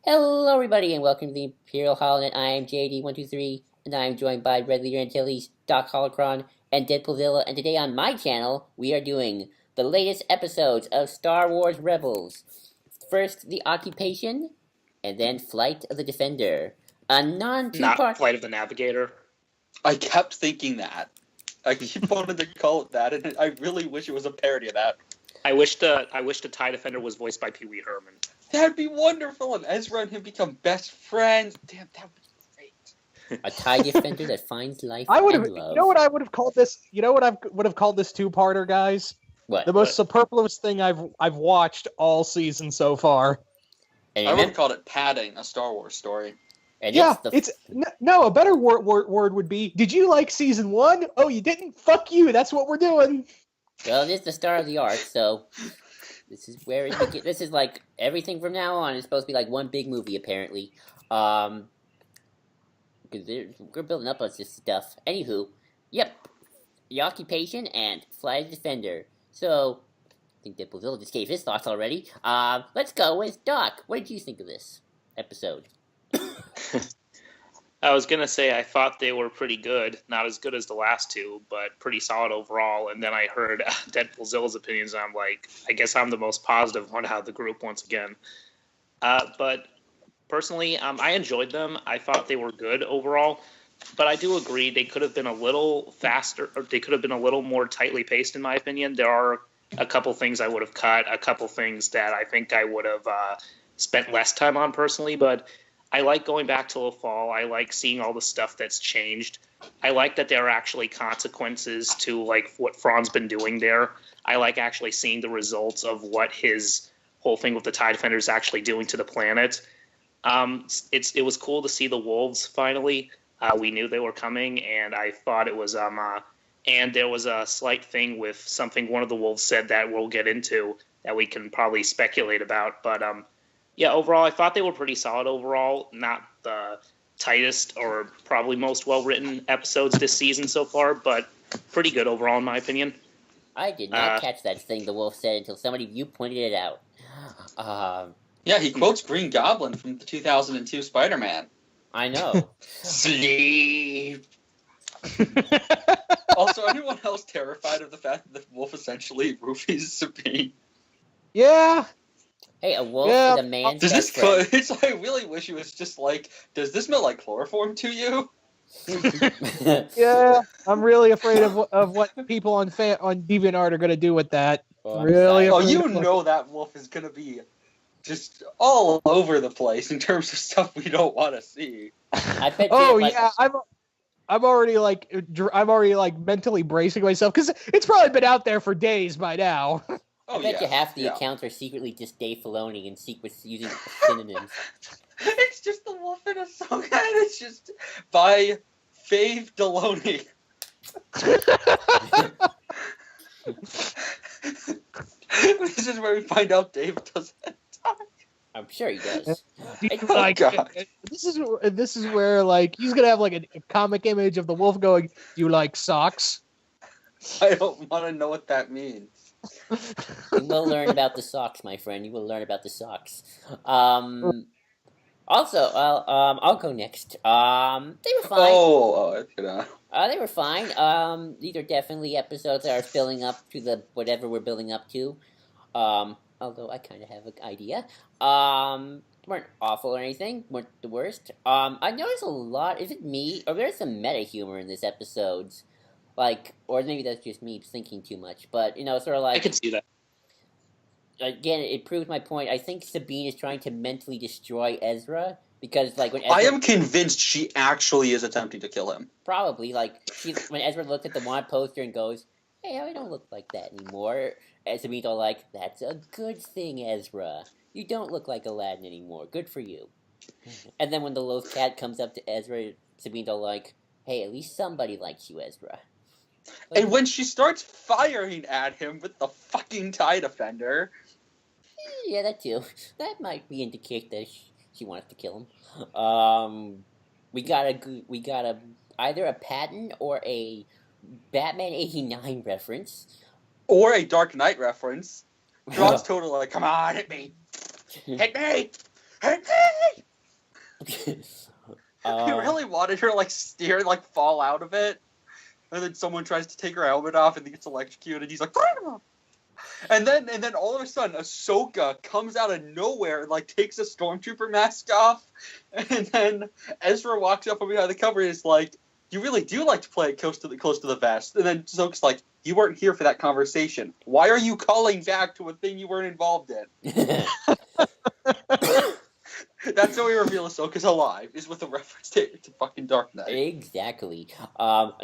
Hello, everybody, and welcome to the Imperial Holonet. I am JD123, and I am joined by Red Leader Antilles, Doc Holocron, and Deadpoolzilla. And today on my channel, we are doing the latest episodes of Star Wars Rebels. First, The Occupation, and then Flight of the Defender. A Not Flight of the Navigator. I kept thinking that. I keep wanting to call it that, and I really wish it was a parody of that. I wish the TIE Defender was voiced by Pee Wee Herman. That'd be wonderful, and Ezra and him become best friends. Damn, that would be great. A TIE Defender that finds life I would have. and love. You know what I would have called this? You know what I would have called this two-parter, guys? What? The most superfluous thing I've watched all season so far. And I would remember, have called it Padding, a Star Wars story. and Yeah, it's no. A better word would be. Did you like season 1? Oh, you didn't. Fuck you. That's what we're doing. well, it is the start of the arc, so this is where it begins. This is like everything from now on is supposed to be like one big movie, apparently. Because we're building up on this stuff. Anywho, yep, The Occupation and Flight of the Defender. So, I think Deadpoolzilla just gave his thoughts already. Let's go with Doc. What did you think of this episode? I was gonna say I thought they were pretty good, not as good as the last two, but pretty solid overall. And then I heard Deadpoolzilla's opinions, and I'm like, I guess I'm the most positive one out of the group once again. But personally, I enjoyed them. I thought they were good overall, but I do agree they could have been a little faster, or they could have been a little more tightly paced, in my opinion. There are a couple things I would have cut, a couple things that I think I would have spent less time on personally, but I like going back to Lothal. I like seeing all the stuff that's changed. I like that there are actually consequences to like what Thrawn's been doing there. I like actually seeing the results of what his whole thing with the TIE Defender is actually doing to the planet. It was cool to see the wolves finally. We knew they were coming, and I thought it was and there was a slight thing with something one of the wolves said that we'll get into that we can probably speculate about, but yeah, overall, I thought they were pretty solid overall. Not the tightest or probably most well-written episodes this season so far, but pretty good overall, in my opinion. I did not catch that thing the wolf said until somebody you pointed it out. Yeah, he quotes Green Goblin from the 2002 Spider-Man. I know. Sleep. Also, anyone else terrified of the fact that the wolf essentially roofies Sabine? Yeah. Hey, a wolf Yeah. is a man's Does best this? friend. It's I really wish it was just like. Does this smell like chloroform to you? Yeah. I'm really afraid of what people on DeviantArt are gonna do with that. Oh, I'm Really? sorry. Oh, you know that wolf is gonna be just all over the place in terms of stuff we don't want to see. I bet you Oh like, yeah, I'm already like mentally bracing myself because it's probably been out there for days by now. I bet you half the accounts are secretly just Dave Filoni and secrets using synonyms. It's just the wolf in a song, and it's just by Fave Deloney. This is where we find out Dave doesn't talk. I'm sure he does. Like, God. this is where like he's gonna have like a comic image of the wolf going, "Do you like socks?" I don't want to know what that means. You will learn about the socks, my friend. You will learn about the socks. Also, I'll go next. They were fine. They were fine. These are definitely episodes that are filling up to the whatever we're building up to. Although I kind of have an idea. Weren't awful or anything. Weren't the worst. I noticed a lot. Is it me, or there's some meta humor in this episodes? Like, or maybe that's just me thinking too much. But sort of like I can see that. Again, it proves my point. I think Sabine is trying to mentally destroy Ezra because, like, when Ezra, I am convinced she actually is attempting to kill him. probably like when Ezra looks at the wanted poster and goes, "Hey, I don't look like that anymore," and Sabine's all like, "That's a good thing, Ezra. You don't look like Aladdin anymore. Good for you." And then when the Loth Cat comes up to Ezra, Sabine's all like, "Hey, at least somebody likes you, Ezra." Like, And when she starts firing at him with the fucking TIE Defender. yeah, that too. That might be indicate that she wants to kill him. We got either a Patton or a Batman '89 reference. Or a Dark Knight reference. Thrawn's totally like, come on, hit me! Hit me! Hit me! He really wanted her to steer, fall out of it, and then someone tries to take her helmet off, and he gets electrocuted. And he's like, and then all of a sudden, Ahsoka comes out of nowhere and takes a stormtrooper mask off, and then Ezra walks up from behind the cover and is like, "You really do like to play it close to the vest." And then Ahsoka's like, "You weren't here for that conversation. Why are you calling back to a thing you weren't involved in?" That's how we reveal Ahsoka's alive, is with a reference to fucking Dark Knight. Exactly. No,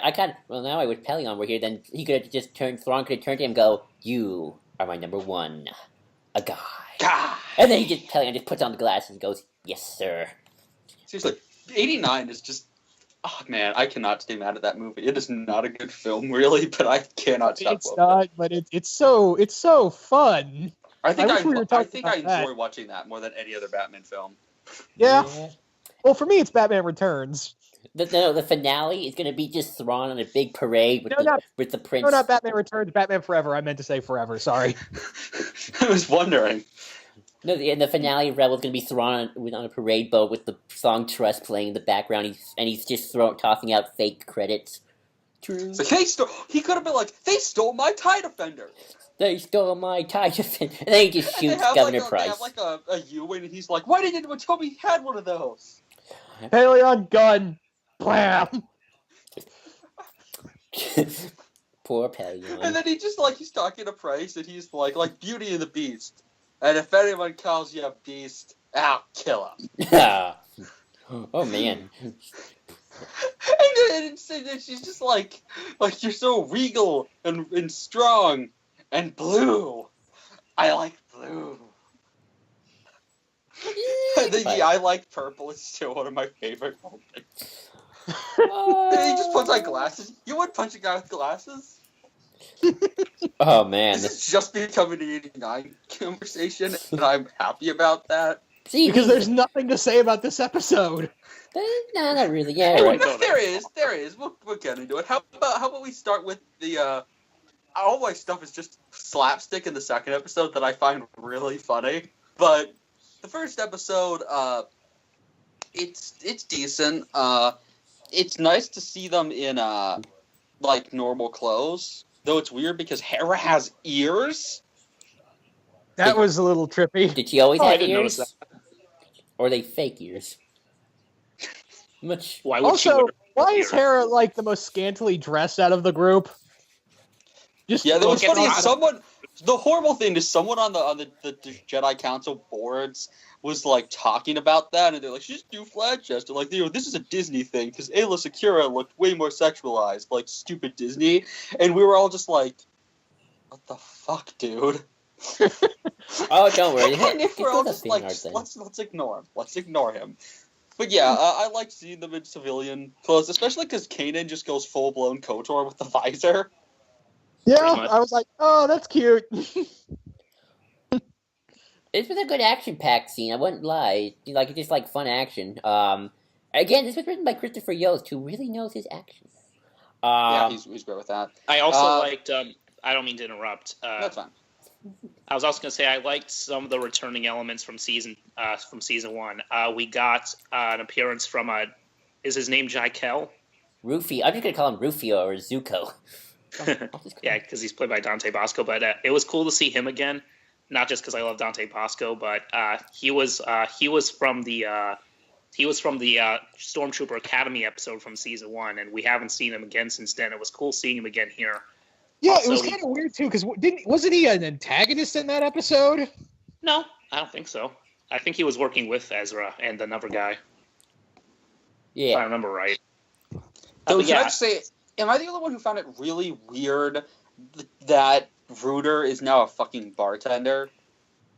I kind of... Well, now with Pelion were here, then he could have just Thrawn could have turned to him and go, "You are my number one. A guy." And then Pelion just puts on the glasses and goes, "Yes, sir." Seriously, 89 is just... Oh, man, I cannot stay mad at that movie. It is not a good film, really, but I cannot stop It's not, but it's so fun. I think I enjoy watching that more than any other Batman film. Yeah. Well, for me, it's Batman Returns. The finale is going to be just Thrawn on a big parade with the prince. No, not Batman Returns. Batman Forever. I meant to say Forever. Sorry. I was wondering. No, in the finale of Rebels, going to be Thrawn on a parade boat with the song "Trust" playing in the background, he's just tossing out fake credits. True. So he could have been like, "They stole my TIE Defender." They stole my TIE Defender. And then he just shoots Governor Price. They have a U-wing, and he's like, "Why didn't anyone tell me he had one of those?" Pelion gun. Blam. Poor Pelion. And then he just he's talking to Price, and he's like Beauty and the Beast. And if anyone calls you a beast, I'll kill him. Oh man. And she's just like you're so regal and strong and blue. I like blue. I like purple. It's still one of my favorite moments. He just puts on glasses. You would punch a guy with glasses? Oh man, this is just becoming an 89 conversation, and I'm happy about that. Because there's nothing to say about this episode. No, not really. Yeah, right. There is. We'll get into it. How about we start with the all my stuff is just slapstick in the second episode that I find really funny. But the first episode, it's decent. It's nice to see them in normal clothes. Though it's weird because Hera has ears. That was a little trippy. Did she always have ears? Or are they fake ears? Why would is Hera the most scantily dressed out of the group? That was funny. The horrible thing is someone on the Jedi Council boards was talking about that, and they're like, "She's too flat chested." This is a Disney thing because Ayla Secura looked way more sexualized, stupid Disney, and we were all just like, "What the fuck, dude?" Oh, don't worry. And if we're all just let's ignore him. Let's ignore him. But yeah, I like seeing them in civilian clothes, especially because Kanan just goes full blown KOTOR with the visor. Yeah, I was like, "Oh, that's cute." This was a good action-packed scene. I wouldn't lie. It's just fun action. Again, this was written by Christopher Yost, who really knows his action. Yeah, he's great with that. I also liked. I don't mean to interrupt. That's fine. I was also going to say I liked some of the returning elements from season 1. We got an appearance from is his name Jaikel? Rufio. I'm just going to call him Rufio or Zuko. Yeah, because he's played by Dante Bosco. But it was cool to see him again. Not just because I love Dante Bosco, but he was from the Stormtrooper Academy episode from season 1, and we haven't seen him again since then. It was cool seeing him again here. Yeah, also, it was kind of weird too because wasn't he an antagonist in that episode? No, I don't think so. I think he was working with Ezra and another guy. Yeah, if I remember right. So should I say, am I the only one who found it really weird that Ruder is now a fucking bartender?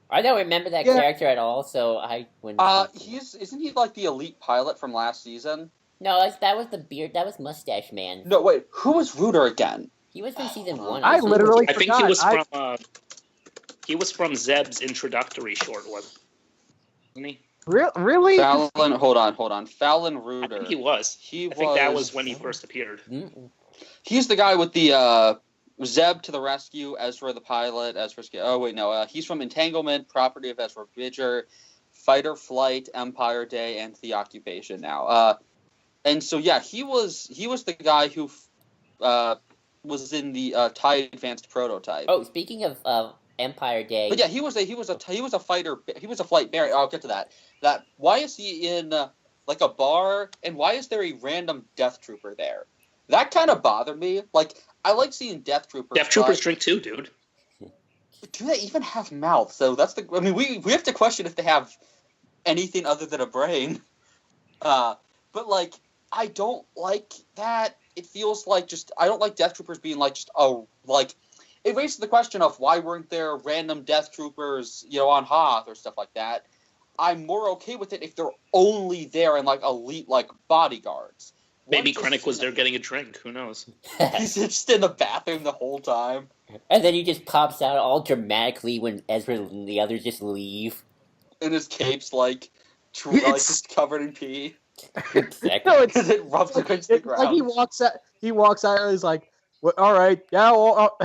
I don't remember that character at all, so I wouldn't. Isn't he the elite pilot from last season? No, that was the beard. That was Mustache Man. No, wait, who was Ruder again? He was from season 1. I think he was from. He was from Zeb's introductory short, wasn't he? Really? Fallon, hold on. Fallon Ruder. I think he was. I think that was when he first appeared. He's the guy with the Zeb to the rescue, Ezra the pilot, he's from Entanglement, property of Ezra Bridger. Fight or Flight, Empire Day, and The Occupation now. And so yeah, he was the guy who was in the TIE Advanced prototype. Oh, speaking of Empire Day. But yeah, he was a fighter. He was a flight bearer. I'll get to that. Why is he in like a bar, and why is there a random Death Trooper there? That kind of bothered me. Like, I like seeing Death Troopers. Death Troopers drink too, dude. Do they even have mouths? So that's the. I mean, we have to question if they have anything other than a brain. But like, I don't like that. It feels like just I don't like Death Troopers being like just like. It raises the question of why weren't there random Death Troopers, on Hoth or stuff like that. I'm more okay with it if they're only there in like elite like bodyguards. Maybe Krennic was there getting a drink. Who knows? He's just in the bathroom the whole time. And then he just pops out all dramatically when Ezra and the others just leave. And his cape's like just covered in pee. Exactly. No, it rubs against the ground. Like he walks out and he's like, well, all right, yeah, well,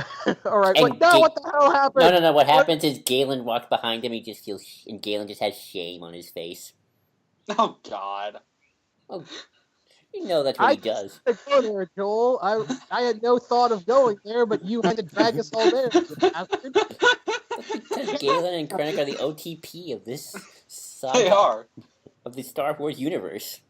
all right. What the hell happened? No. What happens is Galen walks behind him. He just feels, and Galen just has shame on his face. Oh God. Oh, you know that's what he does. I go there, Joel. I had no thought of going there, but you had to drag us all there. You bastard. Because Galen and Krennic are the OTP of this saga. They are. Of the Star Wars universe.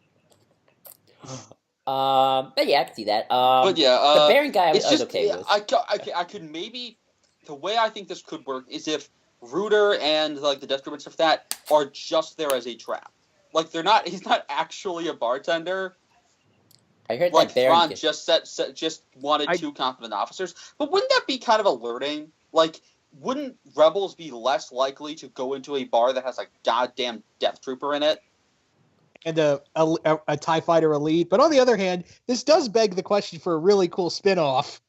But yeah, I can see that. But yeah, the Baron guy I was okay with. I could maybe, the way I think this could work is if Rooter and like the Death Troopers and stuff that are just there as a trap. Like he's not actually a bartender. I heard like that Baron just wanted two competent officers. But wouldn't that be kind of alerting? Like, wouldn't rebels be less likely to go into a bar that has a goddamn Death Trooper in it? And a TIE Fighter Elite. But on the other hand, this does beg the question for a really cool spin-off.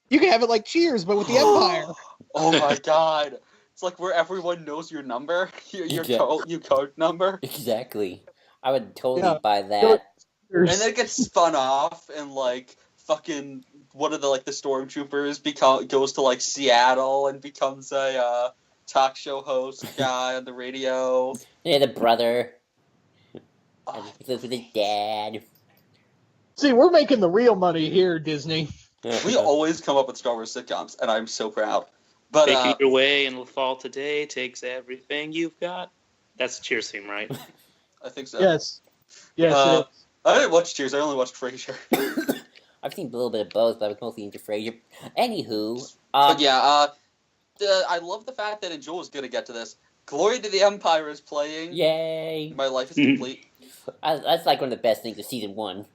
You can have it like Cheers, but with the Empire. Oh my God. It's like where everyone knows your number, your code number. Exactly. I would totally buy that. And then it gets spun off and like fucking one of the stormtroopers goes to like Seattle and becomes a talk show host guy on the radio. Yeah, the brother. Lives with his dad. See, we're making the real money here, Disney. We always come up with Star Wars sitcoms, and I'm so proud. But Taking your way in the fall today takes everything you've got. That's the Cheers theme, right? I think so. Yes. Yes, it is. I didn't watch Cheers. I only watched Frasier. I've seen a little bit of both, but I was mostly into Frasier. Anywho. But yeah, I love the fact that, and Joel is going to get to this, Glory to the Empire is playing. Yay. My life is complete. That's like one of the best things of Season 1.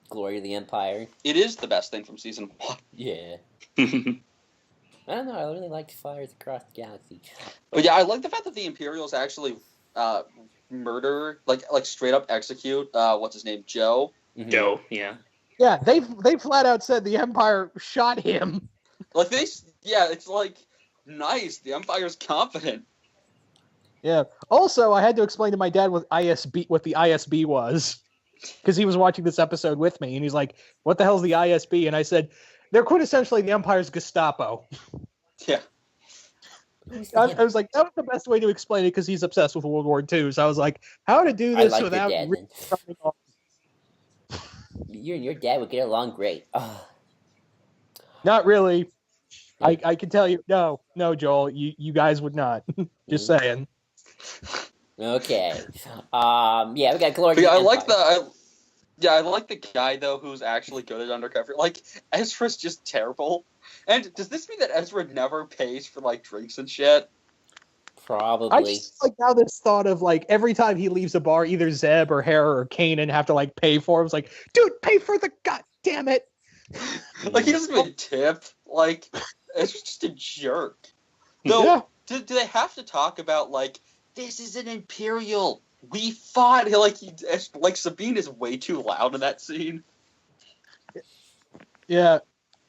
Glory to the Empire. It is the best thing from Season 1. Yeah. I don't know, I really liked Fires Across the Galaxy. But yeah, I like the fact that the Imperials actually murder, like straight up execute, what's his name, Joe? Mm-hmm. Joe, yeah. Yeah, they flat out said the Empire shot him. Like, it's like, nice, the Empire's confident. Yeah. Also, I had to explain to my dad what the ISB was, because he was watching this episode with me, and he's like, "What the hell's the ISB?" And I said, "They're quintessentially the Empire's Gestapo." Yeah. I was like, that was the best way to explain it because he's obsessed with World War II. So I was like, how to do this without really coming off. You and your dad would get along great. Not really. I can tell you, no, Joel, you guys would not. Just saying. Okay. Yeah, we got Glory. Yeah, I like the guy though who's actually good at undercover. Like, Ezra's just terrible. And does this mean that Ezra never pays for like drinks and shit? Probably. I just like now this thought of like every time he leaves a bar, either Zeb or Hera or Kanan have to like pay for him. It's like, dude, pay for the goddamn it. Like, he doesn't even tip. Like, Ezra's just a jerk. No, do they have to talk about like, this is an Imperial, we fought? Like Sabine is way too loud in that scene. Yeah,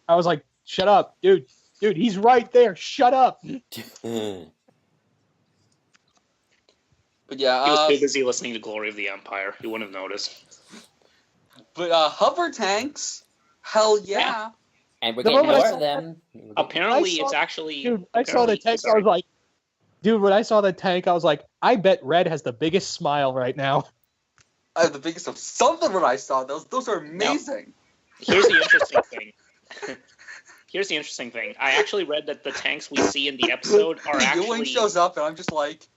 I was like, shut up, dude, he's right there. Shut up. But yeah, he was too busy listening to Glory of the Empire. He wouldn't have noticed. But hover tanks, hell yeah. And we're getting more of them. Apparently, it's actually. Dude, I saw the tank. I was like, dude, when I saw the tank, I was like, I bet Red has the biggest smile right now. I have the biggest of something when I saw those. Those are amazing. Now, here's the interesting thing. Here's the interesting thing. I actually read that the tanks we see in the episode are actually... Ewing shows up, and I'm just like...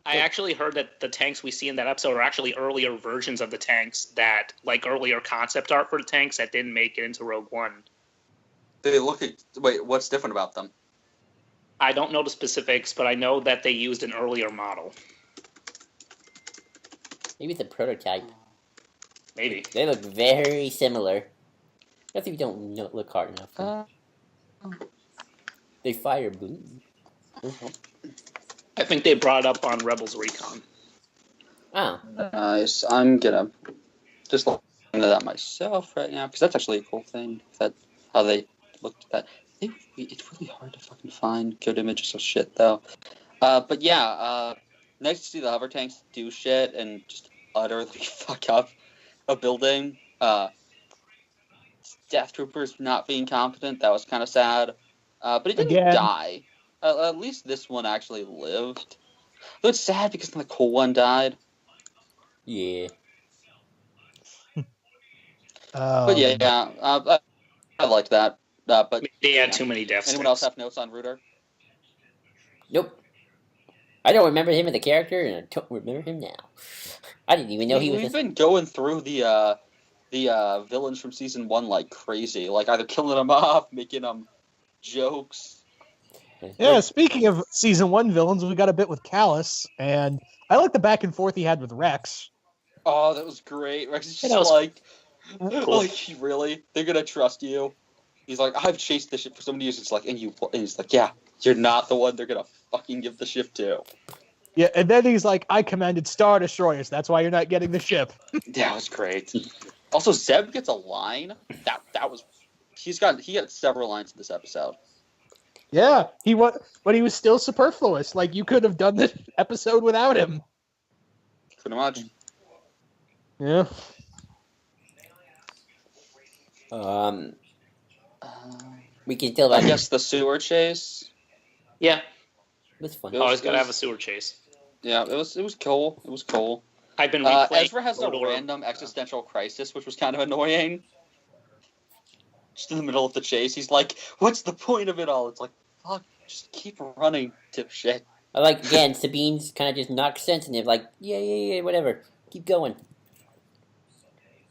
I actually heard that the tanks we see in that episode are actually earlier versions of the tanks that, like, earlier concept art for the tanks that didn't make it into Rogue One. They look at... Wait, what's different about them? I don't know the specifics, but I know that they used an earlier model. Maybe it's a prototype. Maybe. They look very similar. That's if you don't look hard enough. They fire blue. I think they brought it up on Rebels Recon. Oh. Nice. I'm gonna just look into that myself right now, because that's actually a cool thing. How they looked at that. It's really hard to fucking find good images of shit, though. But yeah, nice to see the hover tanks do shit and just utterly fuck up a building. Death Troopers not being competent, that was kind of sad. But it didn't die. At least this one actually lived. Though it's sad because the cool one died. Yeah. But yeah, I liked that. But they had too many deaths. Anyone else have notes on Rooter? Nope. I don't remember him as a character, and I don't remember him now. I didn't even know he was. We've been going through the villains from season 1 like crazy, like either killing them off, making them jokes. Yeah, speaking of season 1 villains, we got a bit with Callus, and I like the back and forth he had with Rex. Oh, that was great. Rex is just like, really? They're gonna trust you? He's like, I've chased this ship for so many years. It's like, and he's like, yeah, you're not the one they're gonna fucking give the ship to. Yeah, and then he's like, I commanded Star Destroyers. That's why you're not getting the ship. That was great. Also, Zeb gets a line. That was, he got several lines in this episode. Yeah, but he was still superfluous. Like, you could have done this episode without him. Pretty much. Yeah. We can still. I guess the sewer chase. Yeah, it was fun. Always gotta have a sewer chase. Yeah, it was cool. It was cool. I've been replaying. Ezra has a random existential crisis, which was kind of annoying. Just in the middle of the chase, he's like, "What's the point of it all?" It's like, "Fuck, just keep running, dipshit." I like again. Sabine's kind of just not sensitive. Like, yeah, whatever. Keep going.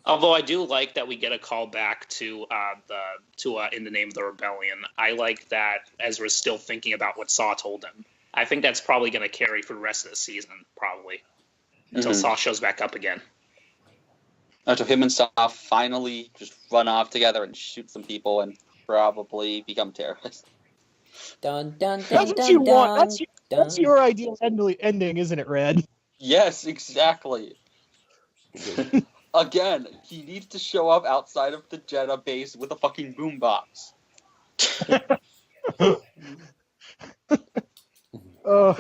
Although I do like that we get a call back to In the Name of the Rebellion. I like that Ezra's still thinking about what Saw told him. I think that's probably going to carry for the rest of the season, probably, until Saw shows back up again. Until him and Saw finally just run off together and shoot some people and probably become terrorists. Dun dun dun. That's what you want. That's your ideal ending, isn't it, Red? Yes, exactly. Again, he needs to show up outside of the Jedha base with a fucking boombox. Oh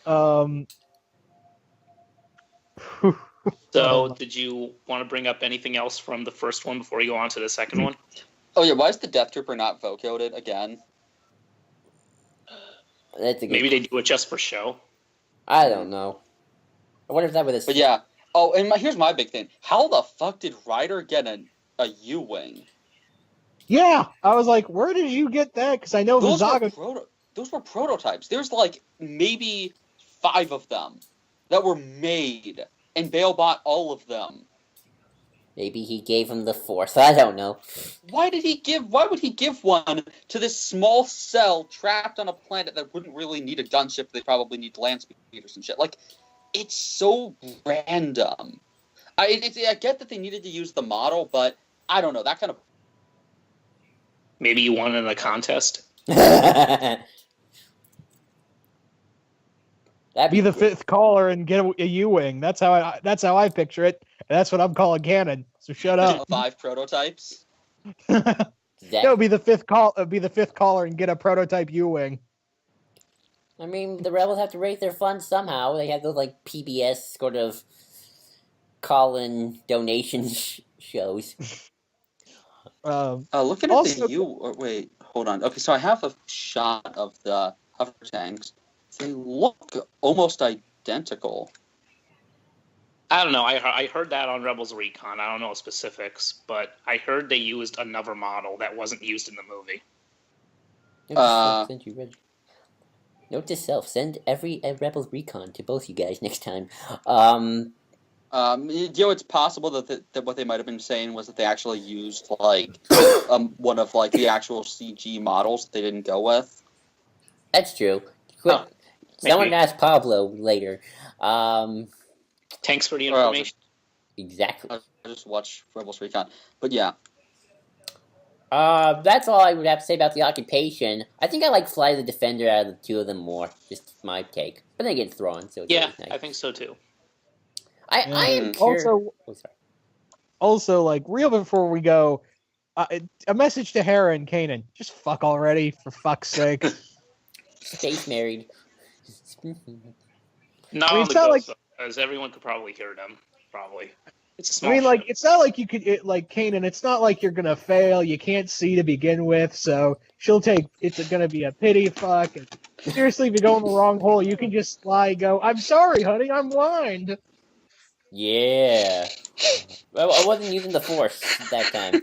God. So, did you want to bring up anything else from the first one before we go on to the second one? Oh yeah, why is the Death Trooper not vote-coded again? Maybe they do it just for show. I don't know. I wonder if that was. But yeah. Oh, and here's my big thing. How the fuck did Ryder get a U-wing? Yeah, I was like, where did you get that? Because I know those were prototypes. There's like maybe 5 of them that were made, and Bale bought all of them. Maybe he gave him the Force. I don't know. Why would he give one to this small cell trapped on a planet that wouldn't really need a gunship? They probably need land speeders and shit. Like, it's so random. I get that they needed to use the model, but I don't know. That kind of... Maybe you won in a contest? That'd be the 5th caller and get a U-wing. That's how I picture it. And that's what I'm calling canon. So shut up. 5 prototypes. No, be the 5th call. Be the 5th caller and get a prototype U-wing. I mean, the Rebels have to raise their funds somehow. They have those like PBS sort of call-in donation shows. Looking at the U. Wait, hold on. Okay, so I have a shot of the hover tanks. They look almost identical. I don't know. I heard that on Rebels Recon. I don't know specifics, but I heard they used another model that wasn't used in the movie. Note to self: send every Rebels Recon to both you guys next time. It's possible that what they might have been saying was that they actually used one of the actual CG models that they didn't go with. That's true. Someone asked Pablo later. Thanks for the information. Exactly. I just watched Rebels Recon, but yeah. That's all I would have to say about the occupation. I think I like Fly the Defender out of the two of them more. Just my take. But then again, Thrawn, so it's nice. I think so too. I am curious. Also, real before we go, a message to Hera and Kanan. Just fuck already, for fuck's sake. Space married. Not on the ghost, as everyone could probably hear them. Probably. It's a small show. It's not like you could, Kanan, it's not like you're gonna fail. You can't see to begin with, so it's gonna be a pity fuck. And seriously, if you go in the wrong hole, you can just go, I'm sorry, honey, I'm blind. Yeah. Well, I wasn't using the Force that time.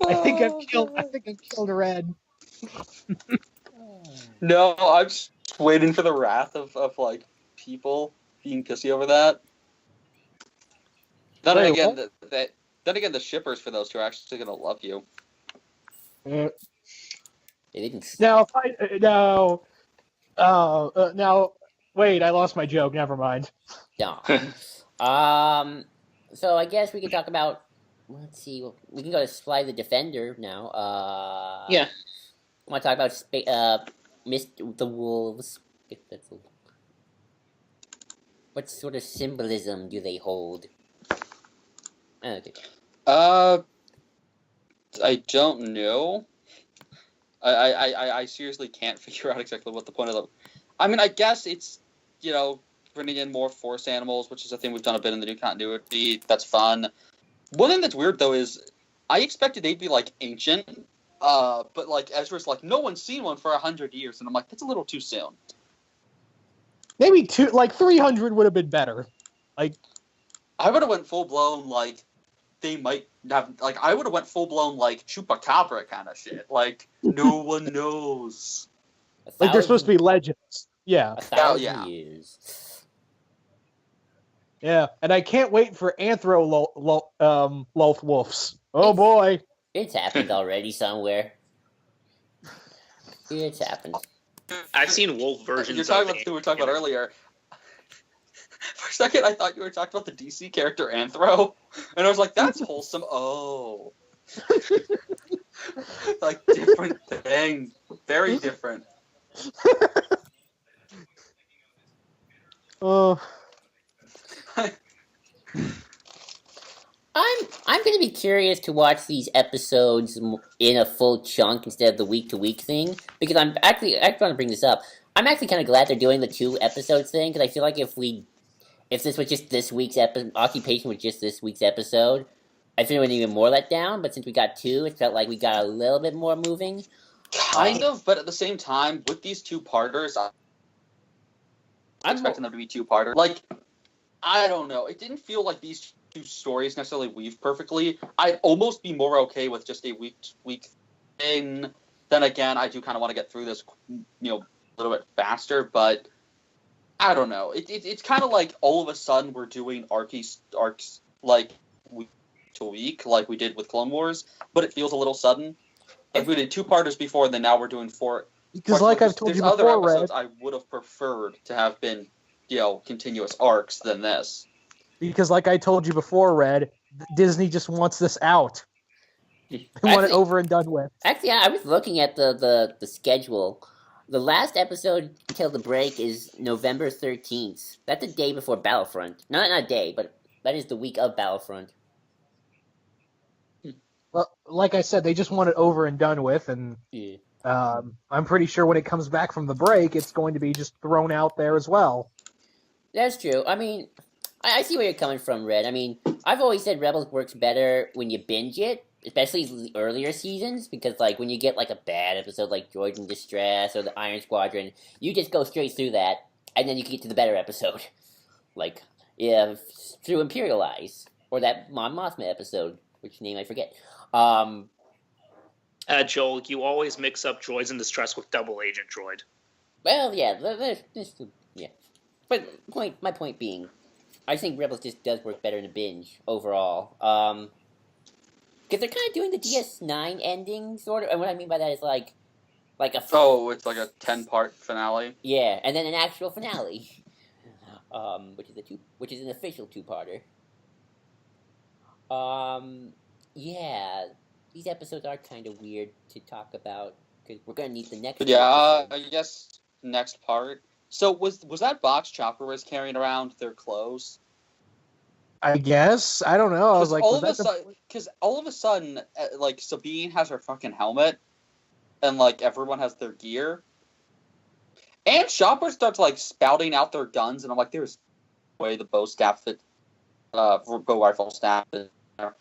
I think I've killed Red. No, I'm just waiting for the wrath of people being pissy over that. Then again, the shippers for those two are actually gonna love you. Now, wait, I lost my joke. Never mind. No. So I guess we can talk about. Let's see. We can go to Fly the Defender now. Yeah. I want to talk about the Wolves. What sort of symbolism do they hold? Okay. I don't know. I seriously can't figure out exactly what the point of them. I mean, I guess it's bringing in more Force animals, which is a thing we've done a bit in the new continuity. That's fun. One thing that's weird though is I expected they'd be ancient, but Ezra's no one's seen one for 100 years, and I'm that's a little too soon. Maybe 300 would have been better. I would have went full blown they might have I would have went full blown Chupacabra kind of shit. No one knows. They're supposed to be legends. Yeah. 1,000 years. Yeah, and I can't wait for Lothwolfs. Oh boy. It's happened already somewhere. It's happened. I've seen wolf versions. You're talking about the thing we were talking about earlier. For a second, I thought you were talking about the DC character Anthro, and I was like, "That's wholesome." Oh, different thing, very different. Oh. I'm going to be curious to watch these episodes in a full chunk instead of the week-to-week thing, because I want to bring this up. I'm actually kind of glad they're doing the 2 episodes thing, because I feel like if this was just this week's occupation was just this week's episode, I feel it would even more let down, but since we got 2, it felt like we got a little bit more moving. Kind of, but at the same time, with these 2-parters, I'm expecting them to be 2-parters. I don't know. It didn't feel like these 2 stories necessarily weave perfectly. I'd almost be more okay with just a week thing. Then again, I do kind of want to get through this, a little bit faster. But I don't know. It's kind of like all of a sudden we're doing arcs week to week, like we did with Clone Wars. But it feels a little sudden. If we did 2-parters before, then now we're doing 4. Because I've told you before, other episodes I would have preferred to have been, continuous arcs than this. Because I told you before, Red, Disney just wants this out. They want it over and done with. Actually, I was looking at the schedule. The last episode until the break is November 13th. That's the day before Battlefront. Not a day, but that is the week of Battlefront. Well, like I said, they just want it over and done with, and I'm pretty sure when it comes back from the break, it's going to be just thrown out there as well. That's true. I mean, I see where you're coming from, Red. I mean, I've always said Rebels works better when you binge it, especially the earlier seasons, because like when you get like a bad episode like Droids in Distress or the Iron Squadron, you just go straight through that, and then you can get to the better episode, like through Imperial Eyes or that Mon Mothma episode, which name I forget. Joel, you always mix up Droids in Distress with Double Agent Droid. Well, yeah, yeah. But my point being, I think Rebels just does work better in a binge overall. Because they're kind of doing the DS9 ending, sort of. And what I mean by that is like a... it's like a 10-part finale? Yeah, and then an actual finale. Which is an official 2-parter. Yeah, these episodes are kind of weird to talk about, because we're going to need the next I guess next part. So was that box Chopper was carrying around their clothes? I guess. I don't know. I was like, because all of a sudden, like, Sabine has her fucking helmet, and like everyone has their gear, and Chopper starts like spouting out their guns, and I'm like, there's no way the bow staff that bow rifle staff is there.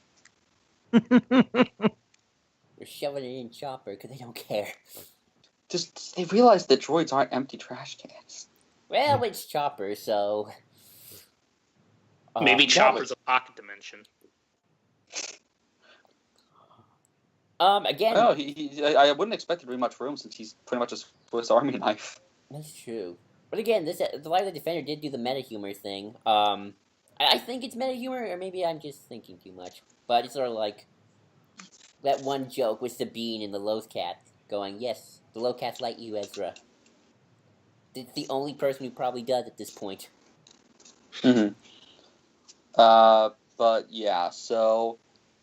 We're shoving it in Chopper because they don't care. Just they realize that droids aren't empty trash cans. Well, it's Chopper, so. Maybe Chopper's a pocket dimension. Again. No, I wouldn't expect there to be much room since he's pretty much a Swiss Army knife. That's true. But again, the Light of the Defender did do the meta humor thing. I think it's meta humor, or maybe I'm just thinking too much. But it's sort of like that one joke with Sabine and the Lothcat going, "Yes, the Lothcats like you, Ezra." It's the only person who probably does at this point. Mm-hmm. But yeah, so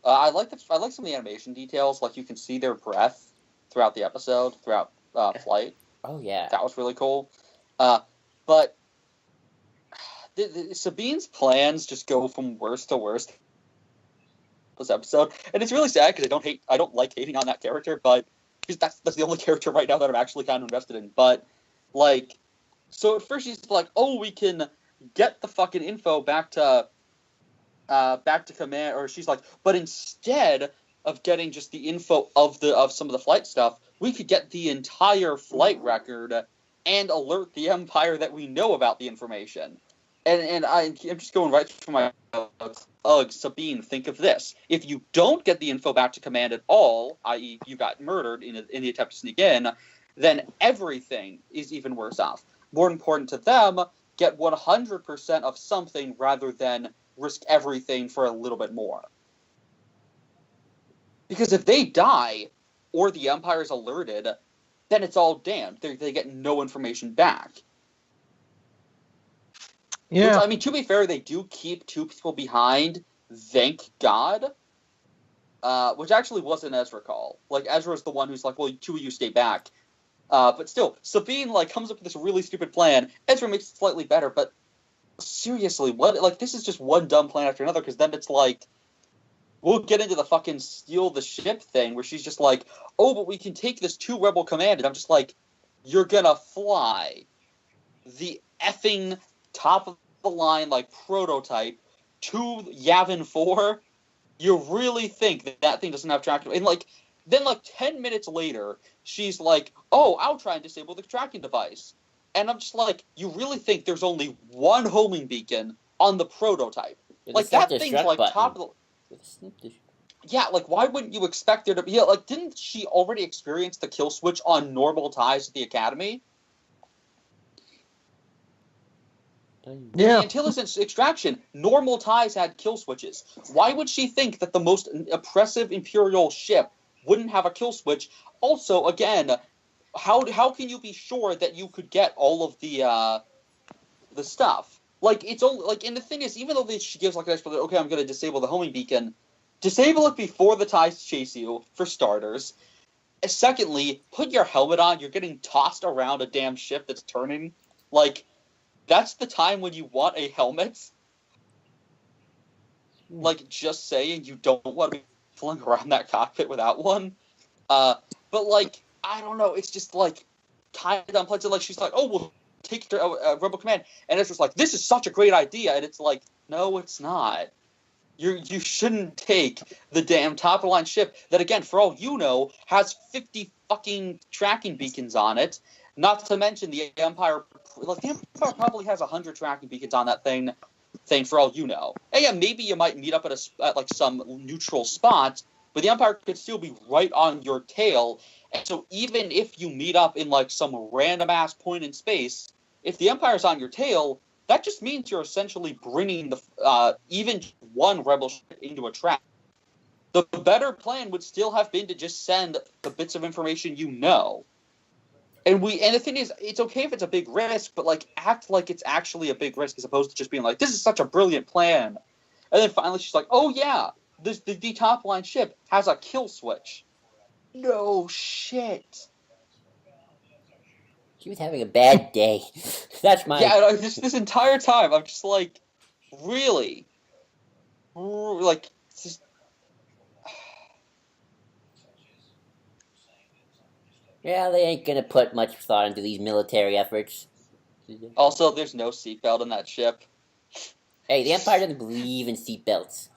I like some of the animation details. Like you can see their breath throughout the episode, throughout flight. Oh yeah, that was really cool. But Sabine's plans just go from worst to worst this episode, and it's really sad because I don't like hating on that character, but because that's the only character right now that I'm actually kind of invested in. But like, so at first she's like, "Oh, we can get the fucking info back to command," or she's like, "But instead of getting just the info of some of the flight stuff, we could get the entire flight record and alert the Empire that we know about the information." And I'm just going right from my ugh, Sabine, think of this. If you don't get the info back to command at all, i.e. you got murdered in the attempt to sneak in, then everything is even worse off. More important to them, get 100% of something rather than risk everything for a little bit more. Because if they die, or the Empire is alerted, then it's all damned. They get no information back. Yeah. Which, I mean, to be fair, they do keep 2 people behind, thank God. Which actually wasn't Ezra call. Like, Ezra's the one who's like, well, 2 of you stay back. But still, Sabine, like, comes up with this really stupid plan. Ezra makes it slightly better, but seriously, what? Like, this is just one dumb plan after another, because then it's like, we'll get into the fucking steal the ship thing, where she's just like, oh, but we can take this to Rebel Command, and I'm just like, you're gonna fly the effing top of the line, like, prototype to Yavin 4? You really think that thing doesn't have tracking? And, like, then, like, 10 minutes later, she's like, oh, I'll try and disable the tracking device. And I'm just like, you really think there's only one homing beacon on the prototype? Like, that thing's, like, top of the... Yeah, like, why wouldn't you expect there to be... Yeah, like, didn't she already experience the kill switch on normal ties at the Academy? Yeah. In the intelligence extraction, normal ties had kill switches. Why would she think that the most oppressive Imperial ship wouldn't have a kill switch? Also, again, how can you be sure that you could get all of the stuff? Like, it's only like, and the thing is, even though she gives like an explanation, okay, I'm going to disable the homing beacon. Disable it before the ties chase you, for starters. Secondly, put your helmet on. You're getting tossed around a damn ship that's turning. Like, that's the time when you want a helmet. Like, just saying, you don't want to be flung around that cockpit without one. But, like, I don't know. It's just, like, kind of unpleasant. Like, she's like, oh, we'll take it to Rebel Command. And it's just like, this is such a great idea. And it's like, no, it's not. You shouldn't take the damn top-of-the-line ship that, again, for all you know, has 50 fucking tracking beacons on it. Not to mention the Empire probably has 100 tracking beacons on that thing for all you know. And yeah, maybe you might meet up at like some neutral spot, but the Empire could still be right on your tail. And so even if you meet up in like some random-ass point in space, if the Empire's on your tail, that just means you're essentially bringing the even one rebel ship into a trap. The better plan would still have been to just send the bits of information you know. And the thing is, it's okay if it's a big risk, but like act like it's actually a big risk as opposed to just being like, this is such a brilliant plan. And then finally she's like, oh yeah, the top line ship has a kill switch. No shit. She was having a bad day. That's my... Yeah, this entire time, I'm just like, really? Like, just... Yeah, they ain't gonna put much thought into these military efforts. Also, there's no seatbelt in that ship. Hey, the Empire doesn't believe in seatbelts.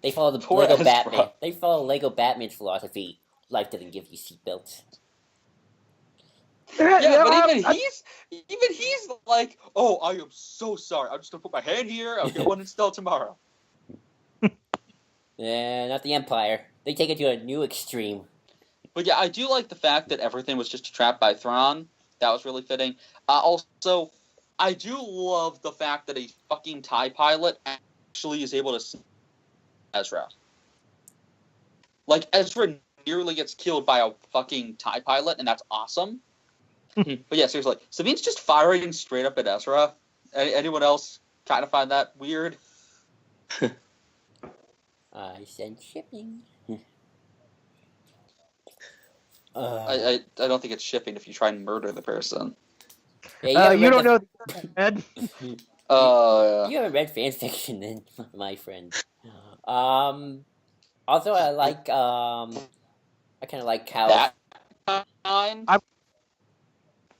They follow the Lego Batman. They follow Lego Batman's philosophy. Life doesn't give you seatbelts. Yeah, but even he's like, oh, I am so sorry. I'm just gonna put my hand here. I'll get one installed tomorrow. Yeah, not the Empire. They take it to a new extreme. But yeah, I do like the fact that everything was just trapped by Thrawn. That was really fitting. Also, I do love the fact that a fucking TIE pilot actually is able to see Ezra. Like, Ezra nearly gets killed by a fucking TIE pilot, and that's awesome. But yeah, seriously, Sabine's just firing straight up at Ezra. Anyone else kind of find that weird? I sent shipping. I don't think it's shipping if you try and murder the person. Yeah, you don't know Ed. You haven't read fan fiction then, my friend. Also, I like I kind of like how that time.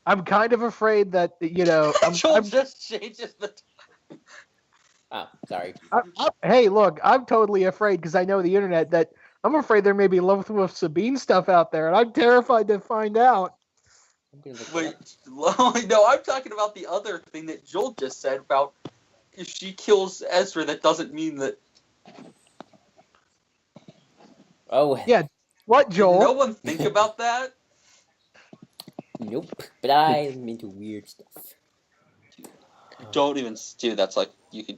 I'm kind of afraid that, you know... Joel just changes the time. Oh, sorry. Hey, look, I'm totally afraid because I know the internet that I'm afraid there may be love with Sabine stuff out there, and I'm terrified to find out. Wait, no, I'm talking about the other thing that Joel just said about if she kills Ezra, that doesn't mean that... Oh. Yeah, what, Joel? Did no one think about that? Nope, but I'm into weird stuff. Don't even do that's like, you could...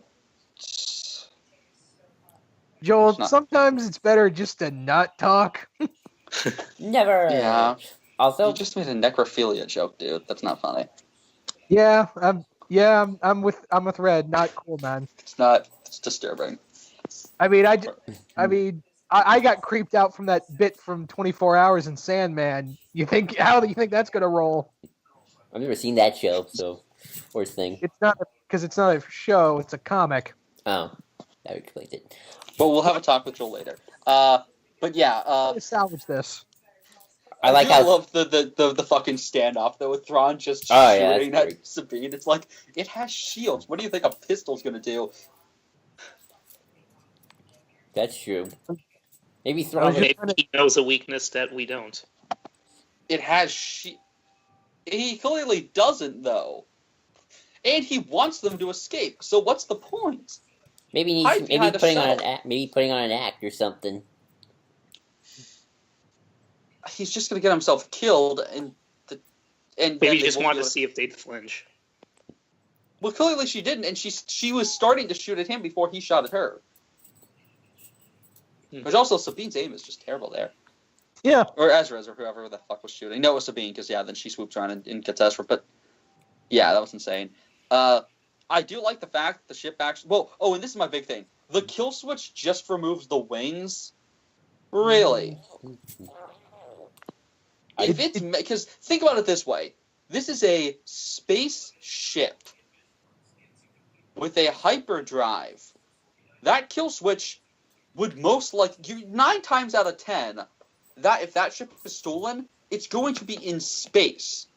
Joel, sometimes it's better just to not talk. Never. Yeah. Also, you just made a necrophilia joke, dude. That's not funny. Yeah, I'm with Red. Not cool, man. It's disturbing. I mean, I got creeped out from that bit from 24 Hours in Sandman. How do you think that's gonna roll? I've never seen that show, so worst thing. It's not because it's not a show; it's a comic. Oh, that explains it. But we'll have a talk with Joel later. But yeah, salvage this. I love the fucking standoff though with Thrawn just shooting at Sabine. It's like it has shields. What do you think a pistol's gonna do? That's true. Maybe Thrawn. Maybe he knows a weakness that we don't. It has He clearly doesn't though, and he wants them to escape. So what's the point? Maybe putting on an act or something. He's just gonna get himself killed, and maybe he just wanted to see if they'd flinch. Well, clearly she didn't, and she was starting to shoot at him before he shot at her. Which also, Sabine's aim is just terrible there. Yeah. Or Ezra's, or whoever the fuck was shooting. No, it was Sabine, because then she swoops around and gets Ezra. But yeah, that was insane. I do like the fact that the ship actually... and this is my big thing. The kill switch just removes the wings? Really? Because think about it this way. This is a space ship with a hyperdrive. That kill switch would most likely... 9 times out of 10, if that ship is stolen, it's going to be in space.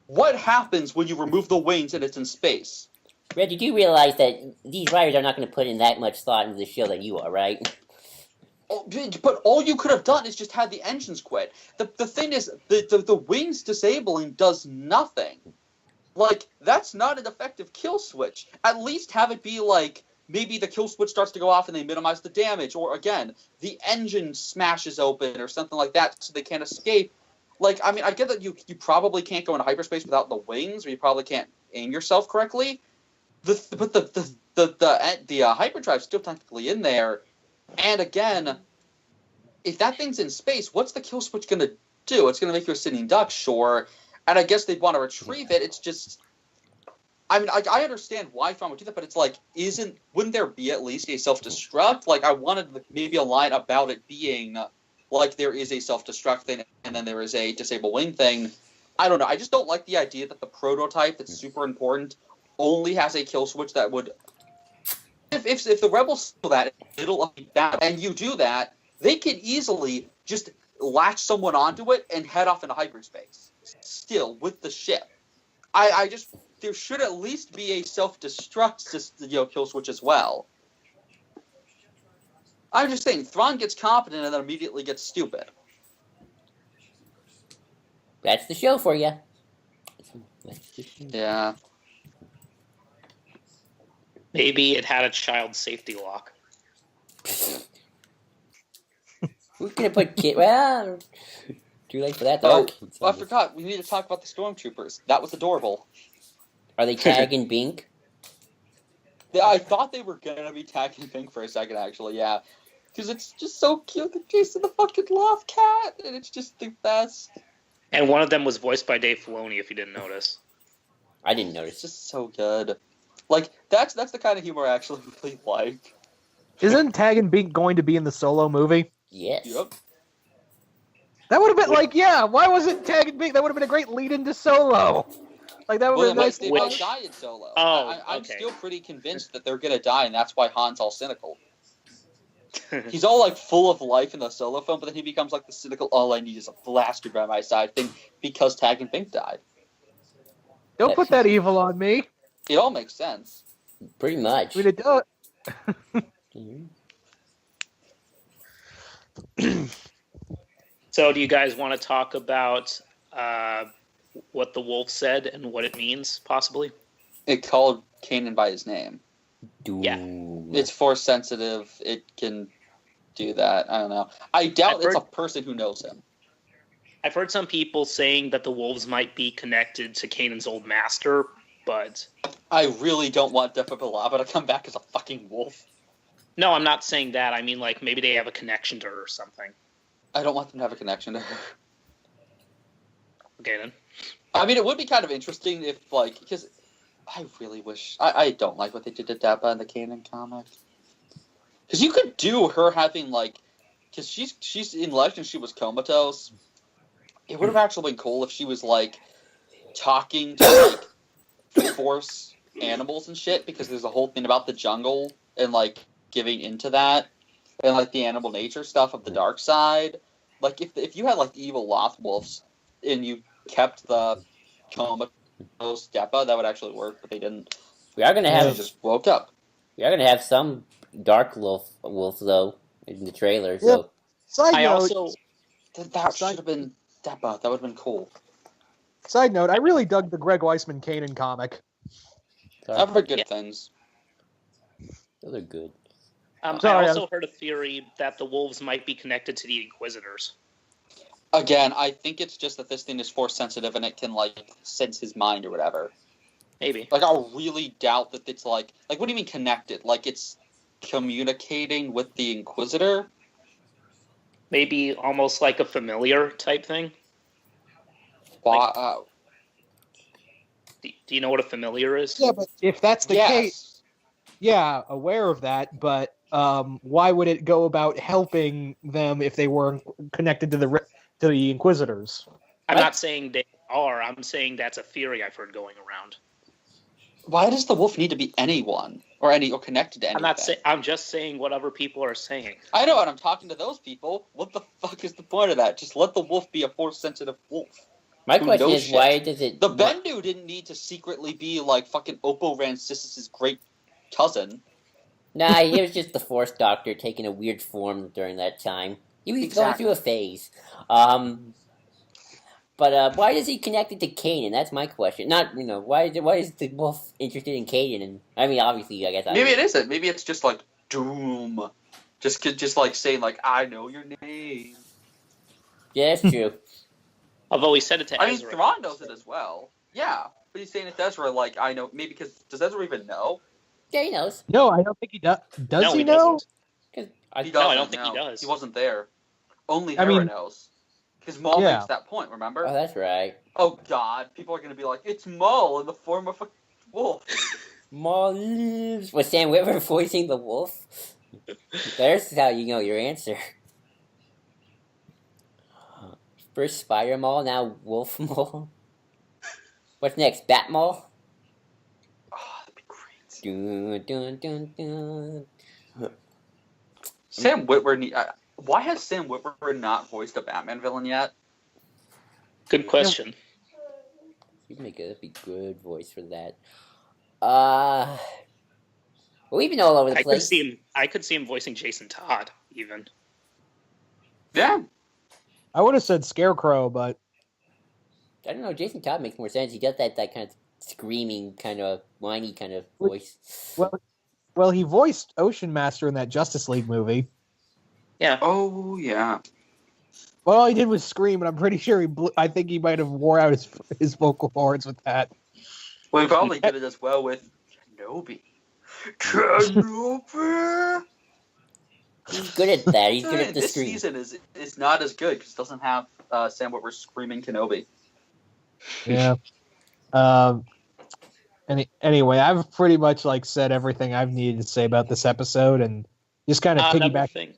What happens when you remove the wings and it's in space? Red, you do realize that these writers are not going to put in that much thought into the show that you are, right? But all you could have done is just had the engines quit. The thing is, the wings disabling does nothing. Like, that's not an effective kill switch. At least have it be like, maybe the kill switch starts to go off and they minimize the damage, or again, the engine smashes open or something like that so they can't escape. Like, I mean, I get that you probably can't go into hyperspace without the wings, or you probably can't aim yourself correctly. But the hyperdrive's still technically in there. And again, if that thing's in space, what's the kill switch going to do? It's going to make you a sitting duck, sure. And I guess they'd want to retrieve it. It's just... I mean, I understand why Thrawn would do that, but it's like, wouldn't there be at least a self-destruct? Like, I wanted maybe a line about it being, like, there is a self-destruct thing, and then there is a disable wing thing. I don't know. I just don't like the idea that the prototype that's super important only has a kill switch that would... If the Rebels do that, it'll be bad. And you do that, they can easily just latch someone onto it and head off into hyperspace. Still, with the ship. I just... There should at least be a self-destruct kill switch as well. I'm just saying, Thrawn gets competent and then immediately gets stupid. That's the show for you. Yeah. Maybe it had a child safety lock. Who's gonna put kid? Well, too late for that. Oh, I forgot. We need to talk about the stormtroopers. That was adorable. Are they tagging Bink? Yeah, I thought they were gonna be tagging Bink for a second, actually. Yeah, because it's just so cute. They're chasing the fucking loft cat, and it's just the best. And one of them was voiced by Dave Filoni, if you didn't notice. I didn't It's notice. just so good. Like that's the kind of humor I actually really like. Isn't Tag and Bink going to be in the Solo movie? Yes. Yep. That would have been like, yeah. Why wasn't Tag and Bink? That would have been a great lead into Solo. Like that would have been nice. They might die in Solo. I'm still pretty convinced that they're gonna die, and that's why Han's all cynical. He's all like full of life in the Solo film, but then he becomes like the cynical, all I need is a blaster by my side thing because Tag and Bink died. Don't put that evil on me. It all makes sense. Pretty much. I mean, it does. So do you guys want to talk about what the wolf said and what it means, possibly? It called Kanan by his name. Yeah. It's force sensitive. It can do that. I don't know. I doubt it's a person who knows him. I've heard some people saying that the wolves might be connected to Kanan's old master, but... I really don't want Depa Billaba to come back as a fucking wolf. No, I'm not saying that. I mean, like, maybe they have a connection to her or something. I don't want them to have a connection to her. Okay, then. I mean, it would be kind of interesting if, like, because I really wish... I don't like what they did to Depa in the Kanan comic. Because you could do her having, like... Because she's in Legend, she was comatose. It would have actually been cool if she was, like, talking to, like, force animals and shit, because there's a whole thing about the jungle and, like, giving into that, and, like, the animal nature stuff of the dark side. Like, if you had, like, evil Loth wolves, and you kept the comatose Depa, that would actually work, but they didn't. We are gonna have... They just woke up. We are gonna have some dark wolf though, in the trailer, so... Yep. Side I note, also... That should have been Depa. That would have been cool. Side note, I really dug the Greg Weisman Kanan comic. I've heard good things. Those are good. I also heard a theory that the wolves might be connected to the Inquisitors. Again, I think it's just that this thing is force sensitive and it can, like, sense his mind or whatever. Maybe. Like, I really doubt that it's, like, what do you mean connected? Like, it's communicating with the Inquisitor? Maybe almost like a familiar type thing? Wow. Do you know what a familiar is? Yeah, but if that's the case, yeah, aware of that, but why would it go about helping them if they weren't connected to the Inquisitors? I'm not saying they are. I'm saying that's a theory I've heard going around. Why does the wolf need to be anyone or connected to anything? I'm just saying what other people are saying. I know, and I'm talking to those people. What the fuck is the point of that? Just let the wolf be a force sensitive wolf. My question is, why does it... The Bendu didn't need to secretly be, like, fucking Oppo Rancisis' great cousin. Nah, he was just the Force Doctor taking a weird form during that time. He was going through a phase. But why is he connected to Kanan? That's my question. Not, why is the wolf interested in Kanan? And I mean, obviously, I guess... Maybe it isn't. Maybe it's just, like, Doom. Just like, saying, like, I know your name. Yeah, that's true. Although he said it to Ezra. I mean, Thrawn knows it as well. Yeah. But he's saying it to Ezra, like, I know... Maybe because... Does Ezra even know? Yeah, he knows. No, I don't think he does. Does he know? I don't think he does. He wasn't there. Only Hera knows. Because Maul makes that point, remember? Oh, that's right. Oh, God. People are going to be like, it's Maul in the form of a wolf. Maul lives. Was Sam Witwer voicing the wolf? There's how you know your answer. First Spider Maul, now Wolf Maul. What's next? Bat Maul? Oh, that'd be great. Dun, dun, dun, dun. Sam Witwer... why has Sam Witwer not voiced a Batman villain yet? Good question. You'd make a good voice for that. We've been all over the place. I could see him voicing Jason Todd, even. Yeah. I would have said Scarecrow, but... I don't know, Jason Todd makes more sense. He does that kind of screaming, kind of whiny kind of voice. Well, he voiced Ocean Master in that Justice League movie. Yeah. Oh, yeah. Well, all he did was scream, and I'm pretty sure I think he might have wore out his vocal cords with that. Well, he probably did it as well with Kenobi. Kenobi! He's good at that. He's good at the scream. This season is not as good because it doesn't have Sam Witwer screaming Kenobi. Yeah. Anyway, I've pretty much said everything I've needed to say about this episode, and just kind of piggyback.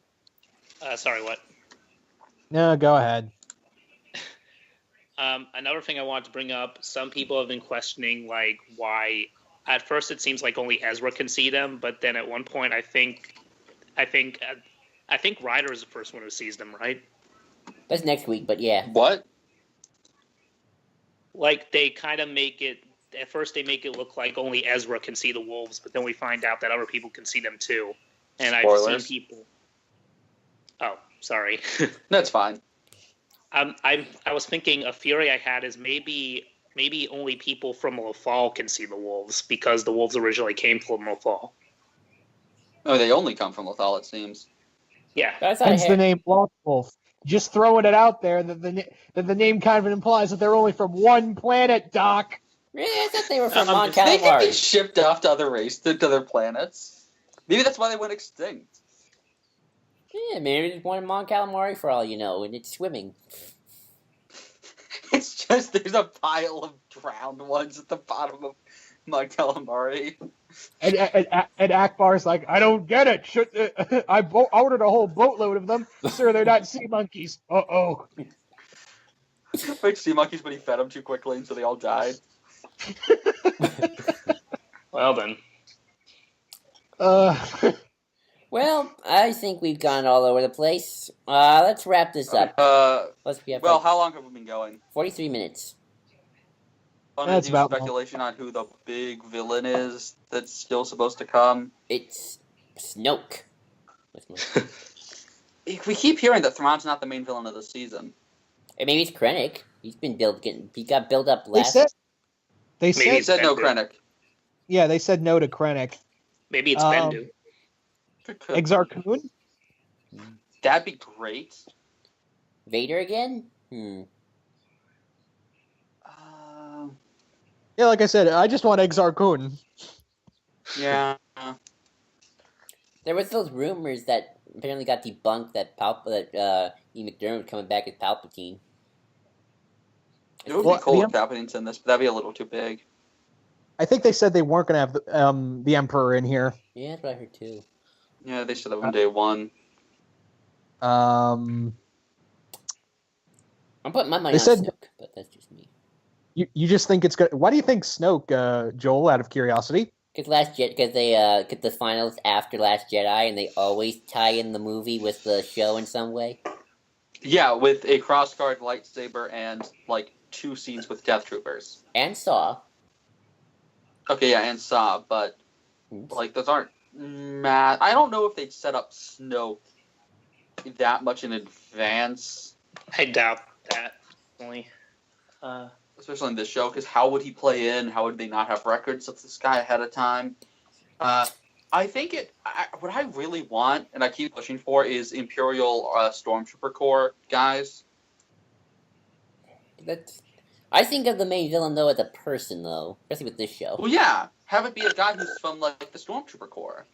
Sorry, what? No, go ahead. Another thing I wanted to bring up: some people have been questioning why. At first, it seems like only Ezra can see them, but then at one point, I think Ryder is the first one who sees them, right? That's next week, but yeah. What? They kind of make it. At first, they make it look like only Ezra can see the wolves, but then we find out that other people can see them too. And Spoilers. I've seen people. Oh, sorry. That's fine. I was thinking a theory I had is maybe only people from Lothal can see the wolves because the wolves originally came from Lothal. Oh, they only come from Lothal, it seems. Yeah. Hence the name Lost Wolf. Just throwing it out there that the name kind of implies that they're only from one planet, Doc. Yeah, I thought they were from Mon They can be Calamari. shipped off to other planets. Maybe that's why they went extinct. Yeah, maybe there's one in Mon Calamari for all you know, and it's swimming. It's just there's a pile of drowned ones at the bottom of Mon Calamari. And Akbar's like, I don't get it. I ordered a whole boatload of them. Sir, they're not sea monkeys. Uh-oh. Like sea monkeys, but he fed them too quickly, and so they all died. Well then. Well, I think we've gone all over the place. Let's wrap this up. How long have we been going? 43 minutes. That's about speculation on who the big villain is that's still supposed to come. It's Snoke. We keep hearing that Thrawn's not the main villain of the season. And maybe it's Krennic. He got built up last. They said no Krennic. Yeah, they said no to Krennic. Maybe it's Bendu. Exar Kun? That'd be great. Vader again? Yeah, like I said, I just want Exar Kun. Yeah. There was those rumors that apparently got debunked that Ian McDermott coming back as Palpatine. It would be cool if Palpatine's in this, but that'd be a little too big. I think they said they weren't going to have the Emperor in here. Yeah, that's what I heard too. Yeah, they said that on day one. I'm putting my money on Snoke, but that's just me. You just think it's good? Why do you think Snoke, Joel? Out of curiosity. Because they get the finals after Last Jedi, and they always tie in the movie with the show in some way. Yeah, with a crossguard lightsaber and 2 scenes with Death Troopers. And Saw. Okay, yeah, and Saw, but like those aren't mad. I don't know if they'd set up Snoke that much in advance. I doubt that. Especially in this show, because how would he play in? How would they not have records of this guy ahead of time? I think what I really want, and I keep pushing for, is Imperial Stormtrooper Corps guys. I think of the main villain, though, as a person, though, especially with this show. Well, yeah. Have it be a guy who's from, like, the Stormtrooper Corps.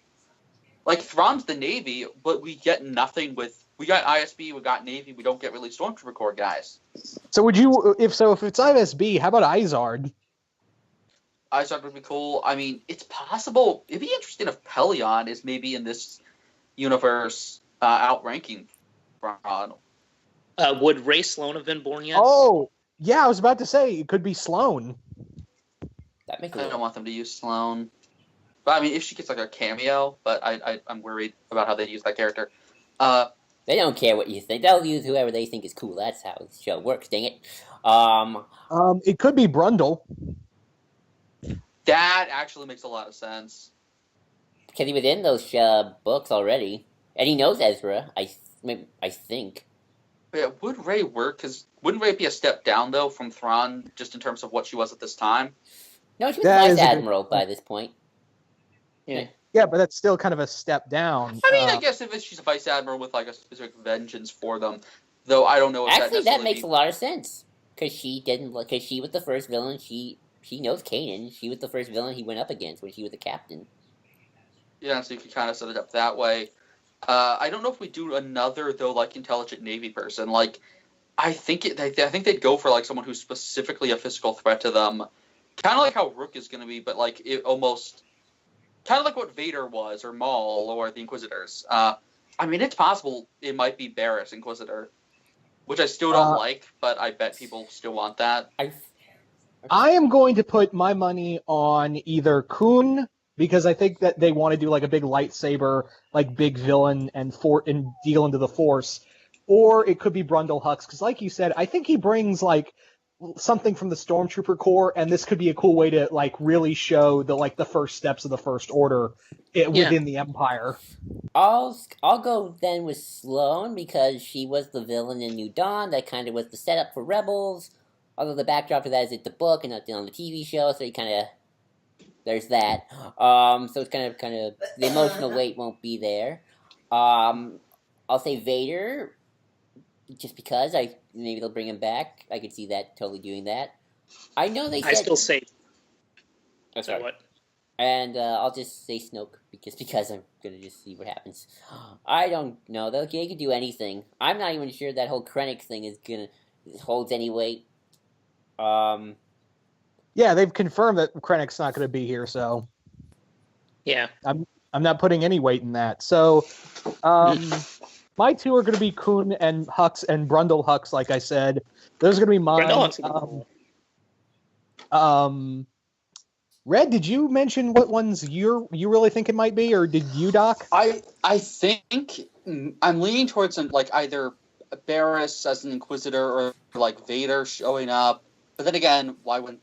Like, Thrawn's the Navy, but we get nothing with... We got ISB, we got Navy, we don't get really Stormtrooper Corps guys. So would you... If it's ISB, how about Izard? Izard would be cool. I mean, it's possible... It'd be interesting if Pelion is maybe in this universe outranking Thrawn. Would Ray Sloan have been born yet? Oh! Yeah, I was about to say, it could be Sloane. That makes I don't want them to use Sloane. But, I mean, if she gets, like, a cameo, but I'm worried about how they use that character. They don't care what you think. They'll use whoever they think is cool. That's how the show works, dang it. It could be Brundle. That actually makes a lot of sense. Because he was in those books already. And he knows Ezra, I think. But yeah, would Rey work? Because wouldn't Rey be a step down, though, from Thrawn, just in terms of what she was at this time? No, she was Vice Admiral by this point. Yeah. Yeah, but that's still kind of a step down. I mean, I guess if she's a Vice Admiral with, like, a specific vengeance for them, though I don't know if actually, that makes a lot of sense. Because she was the first villain, she knows Kanan. She was the first villain he went up against when she was a captain. Yeah, so you could kind of set it up that way. I don't know if we do another, though, like, intelligent Navy person. Like, I think they'd go for, like, someone who's specifically a physical threat to them. Kind of like how Rook is going to be, but, like, it almost... Kind of like what Vader was, or Maul, or the Inquisitors. I mean, it's possible it might be Barriss Inquisitor, which I still don't like, but I bet people still want that. I am going to put my money on either Kun, because I think that they want to do like a big lightsaber, like big villain, and deal into the Force, or it could be Brundle Hux, because like you said, I think he brings like something from the Stormtrooper Corps, and this could be a cool way to like really show the first steps of the First Order within the Empire. I'll go then with Sloane, because she was the villain in New Dawn. That kind of was the setup for Rebels. Although the backdrop of that is at the book and not on the TV show, so you kind of there's that. So it's kind of the emotional weight won't be there. I'll say Vader, just because maybe they'll bring him back. I could see that totally doing that. I know they said... I still say... Oh, sorry. What? And I'll just say Snoke, because I'm going to just see what happens. I don't know. They could do anything. I'm not even sure that whole Krennic thing holds any weight. Yeah, they've confirmed that Krennic's not going to be here, so... Yeah. I'm not putting any weight in that. So... my two are going to be Kun and Hux and Brundle Hux, like I said. Those are going to be mine. Red, did you mention what ones you really think it might be, or did you, Doc? I think I'm leaning towards like either Barriss as an Inquisitor or like Vader showing up. But then again, why wouldn't?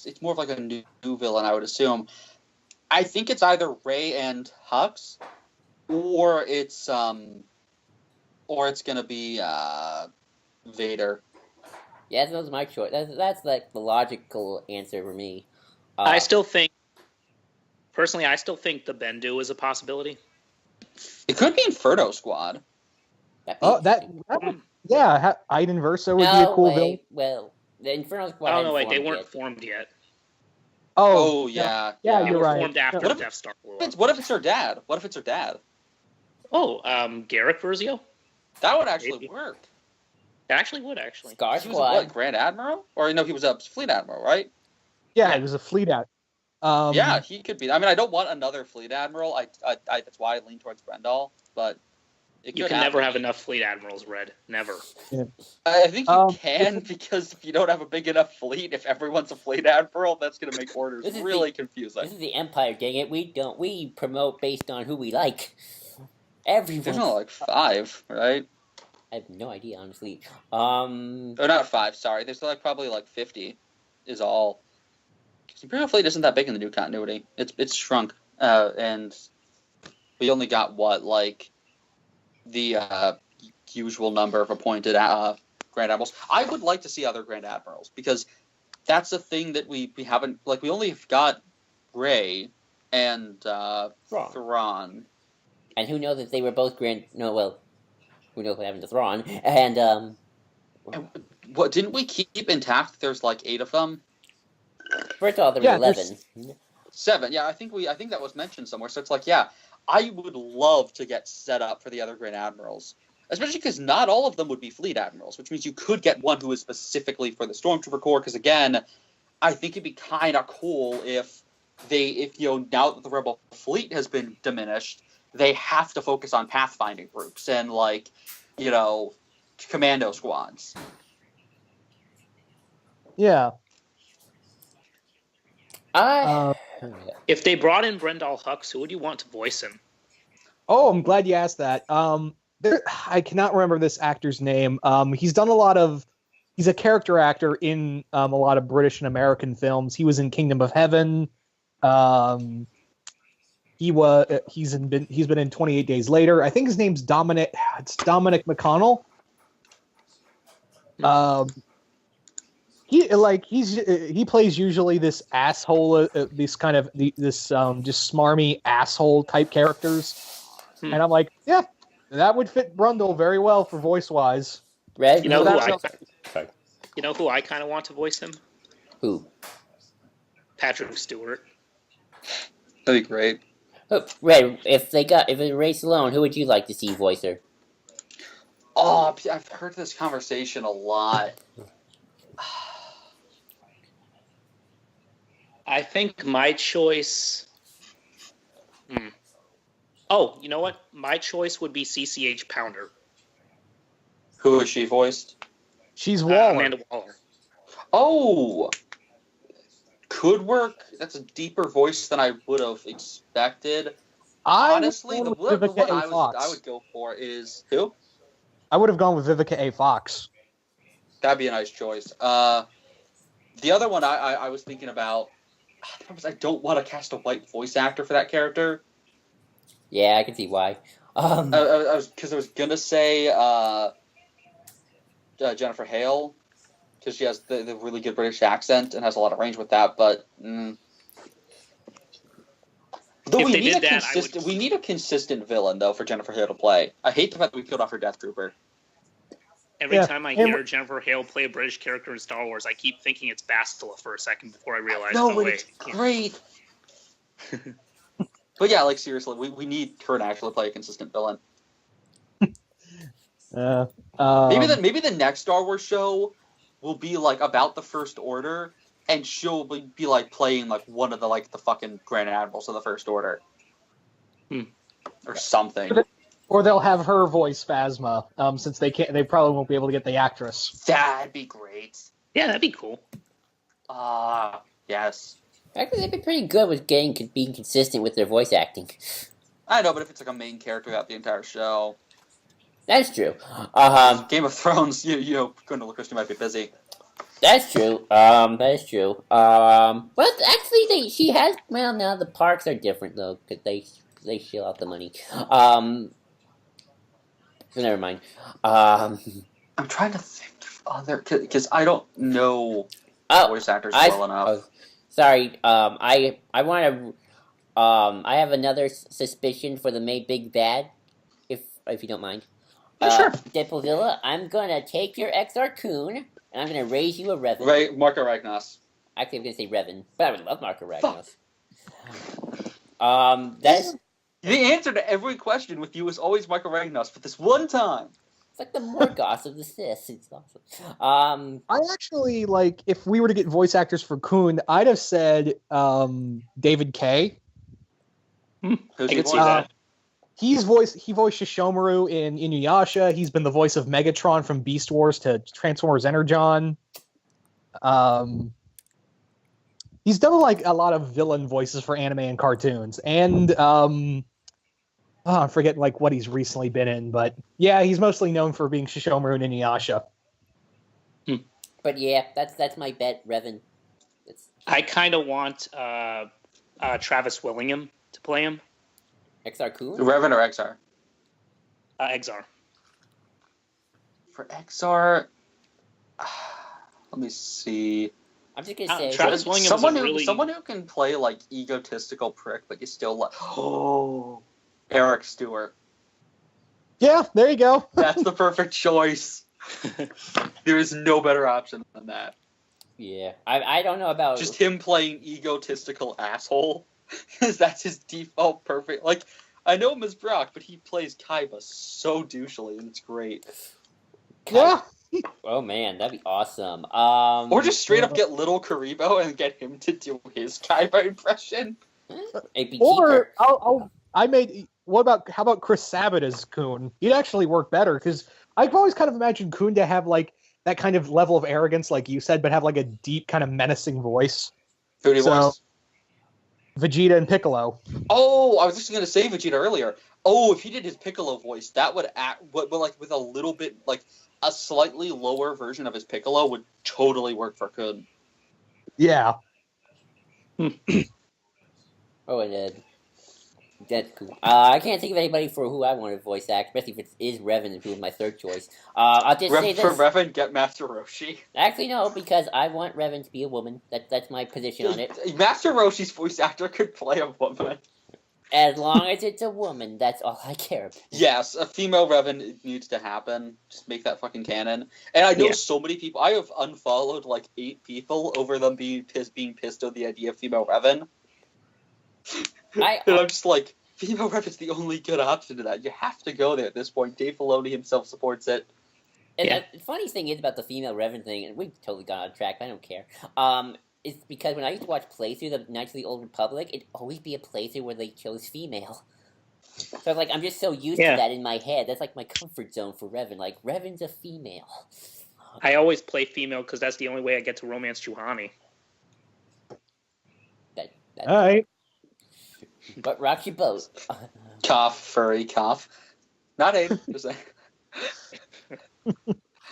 It's more of like a new villain, I would assume. I think it's either Rey and Hux. Or it's gonna be Vader. Yeah, that was my choice. That's like the logical answer for me. I still think the Bendu is a possibility. It could be Inferno Squad. Yeah, Iden Verso would be a cool villain. Well, the Inferno Squad. Oh no, wait, they weren't formed yet. Oh yeah, yeah, they you're were right. formed after Death Star blew up. What if it's her dad? Oh, Garrick Versio? That would actually work. It actually would, actually. Scar He was Squad. what, Grand Admiral? Or no, he was a Fleet Admiral, right? Yeah, he was a Fleet Admiral. Yeah, he could be. I mean, I don't want another Fleet Admiral. I that's why I lean towards Brendol, but you can never have enough Fleet Admirals, Red. Never. Yeah. I think you can, because if you don't have a big enough fleet, if everyone's a Fleet Admiral, that's going to make orders really confusing. This is the Empire, dang it. We promote based on who we like. Everyone. There's not like 5, right? I have no idea, honestly. Oh, not 5. Sorry, there's probably 50. Is all. Because Imperial Fleet isn't that big in the new continuity. It's shrunk, and we only got the usual number of appointed Grand Admirals. I would like to see other Grand Admirals because that's a thing that we haven't. We only have got Rey and Thrawn. And who knows if they were both Grand? No, well, who knows what happened to Thrawn? And what didn't we keep intact? There's 8 of them. First of all, there were 11. 7. Yeah, I think that was mentioned somewhere. So it's I would love to get set up for the other Grand Admirals. Especially because not all of them would be Fleet Admirals, which means you could get one who is specifically for the Stormtrooper Corps. Because again, I think it'd be kind of cool if now that the Rebel fleet has been diminished, they have to focus on pathfinding groups and commando squads. Yeah. If they brought in Brendol Hux, who would you want to voice him? Oh, I'm glad you asked that. I cannot remember this actor's name. He's done he's a character actor in a lot of British and American films. He was in Kingdom of Heaven. He's been in 28 Days Later. I think his name's Dominic. It's Dominic McConnell. He plays usually this asshole, this kind of just smarmy asshole type characters, and I'm like, yeah, that would fit Brundle very well for voice wise. Red, you know who I kind of want to voice him? Who? Patrick Stewart. That'd be great. Oh, Red, if it race alone, who would you like to see voice her? Oh, I've heard this conversation a lot. I think my choice. Oh, you know what? My choice would be CCH Pounder. Who is she voiced? She's Waller. Amanda Waller. Oh, could work. That's a deeper voice than I would have expected. Honestly, the one I would go for is who? I would have gone with Vivica A. Fox. That'd be a nice choice. The other one I was thinking about. I don't want to cast a white voice actor for that character. Yeah, I can see why. I was gonna say Jennifer Hale, because she has the really good British accent and has a lot of range with that. But though we need a consistent villain though for Jennifer Hale to play. I hate the fact that we killed off her Death Trooper. Every time I hear Jennifer Hale play a British character in Star Wars, I keep thinking it's Bastila for a second before I realize. It's great. But yeah, seriously, we need her to actually play a consistent villain. Maybe the next Star Wars show will be about the First Order, and she'll be playing one of the fucking Grand Admirals of the First Order, or something. Or they'll have her voice Phasma, since they probably won't be able to get the actress. That'd be great. Yeah, that'd be cool. Yes. Actually, they'd be pretty good with being consistent with their voice acting. I know, but if it's a main character throughout the entire show. That's true. Game of Thrones, Gwendolyn Christie might be busy. That's true. That is true. But actually, she has. Well, now the parks are different though, because they shill out the money. So never mind. I'm trying to think of other, because I don't know voice actors well enough. Sorry. I want to. I have another suspicion for the Big Bad, if you don't mind. Sure. Deadpoolzilla, I'm gonna take your Exar Kun, and I'm gonna raise you a Revan. Right, Marco Ragnos. Actually, I'm gonna say Revan, but I would love Marco Ragnos. That's the answer to every question with you is always Marco Ragnos, but this one time. It's like the Morgoth of the Sith. It's awesome. I actually if we were to get voice actors for Kun, I'd have said David Kaye. I can see that. He voiced Shishomaru in Inuyasha. He's been the voice of Megatron from Beast Wars to Transformers Energon. He's done a lot of villain voices for anime and cartoons. And I'm forgetting like what he's recently been in, but yeah, he's mostly known for being Shishomaru in Inuyasha. But yeah, that's my bet, Revan. I kind of want Travis Willingham to play him. XR Kun? Revan or XR? XR. For XR, let me see. I'm just gonna say Travis Willingham someone who can play like egotistical prick, but you still like. Oh, Eric Stewart. Yeah, there you go. That's the perfect choice. There is no better option than that. Yeah, I don't know about just him playing egotistical asshole, because that's his default perfect. Like, I know him as Brock, but he plays Kaiba so douchely, and it's great. Yeah. Oh man, that'd be awesome. Or just straight up get Little Karibo and get him to do his Kaiba impression. It'd be Or cheaper. how about Chris Sabat as Kun? He'd actually work better because I've always kind of imagined Kun to have like that kind of level of arrogance, like you said, but have like a deep kind of menacing voice. Who voice? Vegeta and Piccolo. Oh, I was just gonna say Vegeta earlier. Oh, if he did his Piccolo voice, that would act, but like with a little bit, like a slightly lower version of his Piccolo would totally work for Kun. Yeah. Oh, and that's cool. I can't think of anybody for who I want to voice act, especially if it is Revan, who was my third choice. I'll just say this. For Revan, get Master Roshi. Actually, no, because I want Revan to be a woman. That's my position on it. Master Roshi's voice actor could play a woman. As long as it's a woman, that's all I care about. Yes, a female Revan needs to happen. Just make that fucking canon. And I know so many people. I have unfollowed like 8 people over them being pissed at the idea of female Revan. And I'm just like, female Revan's the only good option to that. You have to go there at this point. Dave Filoni himself supports it. And the funny thing is about the female Revan thing, and we've totally gone on track, but I don't care. Is because when I used to watch playthroughs of Knights of the Old Republic, it'd always be a playthrough where they chose female. So like I'm just so used to that in my head. That's like my comfort zone for Revan. Like Revan's a female. I always play female because that's the only way I get to romance Juhani. All right. But rock your boat. Cough, furry, cough. Not Abe. Just saying.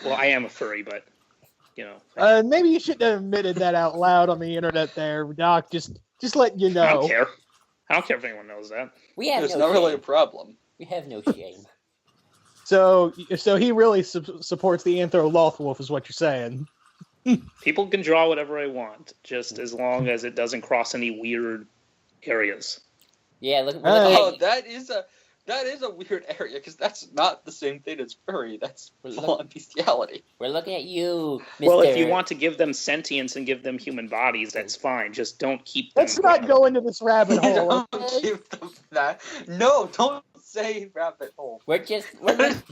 Well, I am a furry, but you know. Maybe you shouldn't have admitted that out loud on the internet, there, Doc. Just letting you know. I don't care. I don't care if anyone knows that. We have There's no not shame. really a problem. We have no shame. So he really supports the Anthro Lothwolf, is what you're saying. People can draw whatever I want, just as long as it doesn't cross any weird areas. Yeah, look. That is a weird area because that's not the same thing as furry. That's full-on bestiality. We're looking at you, Mr. Well, if you want to give them sentience and give them human bodies, that's fine. Just don't keep them. Let's not go into this rabbit hole. Don't give them that. No, don't say rabbit hole. We're discussing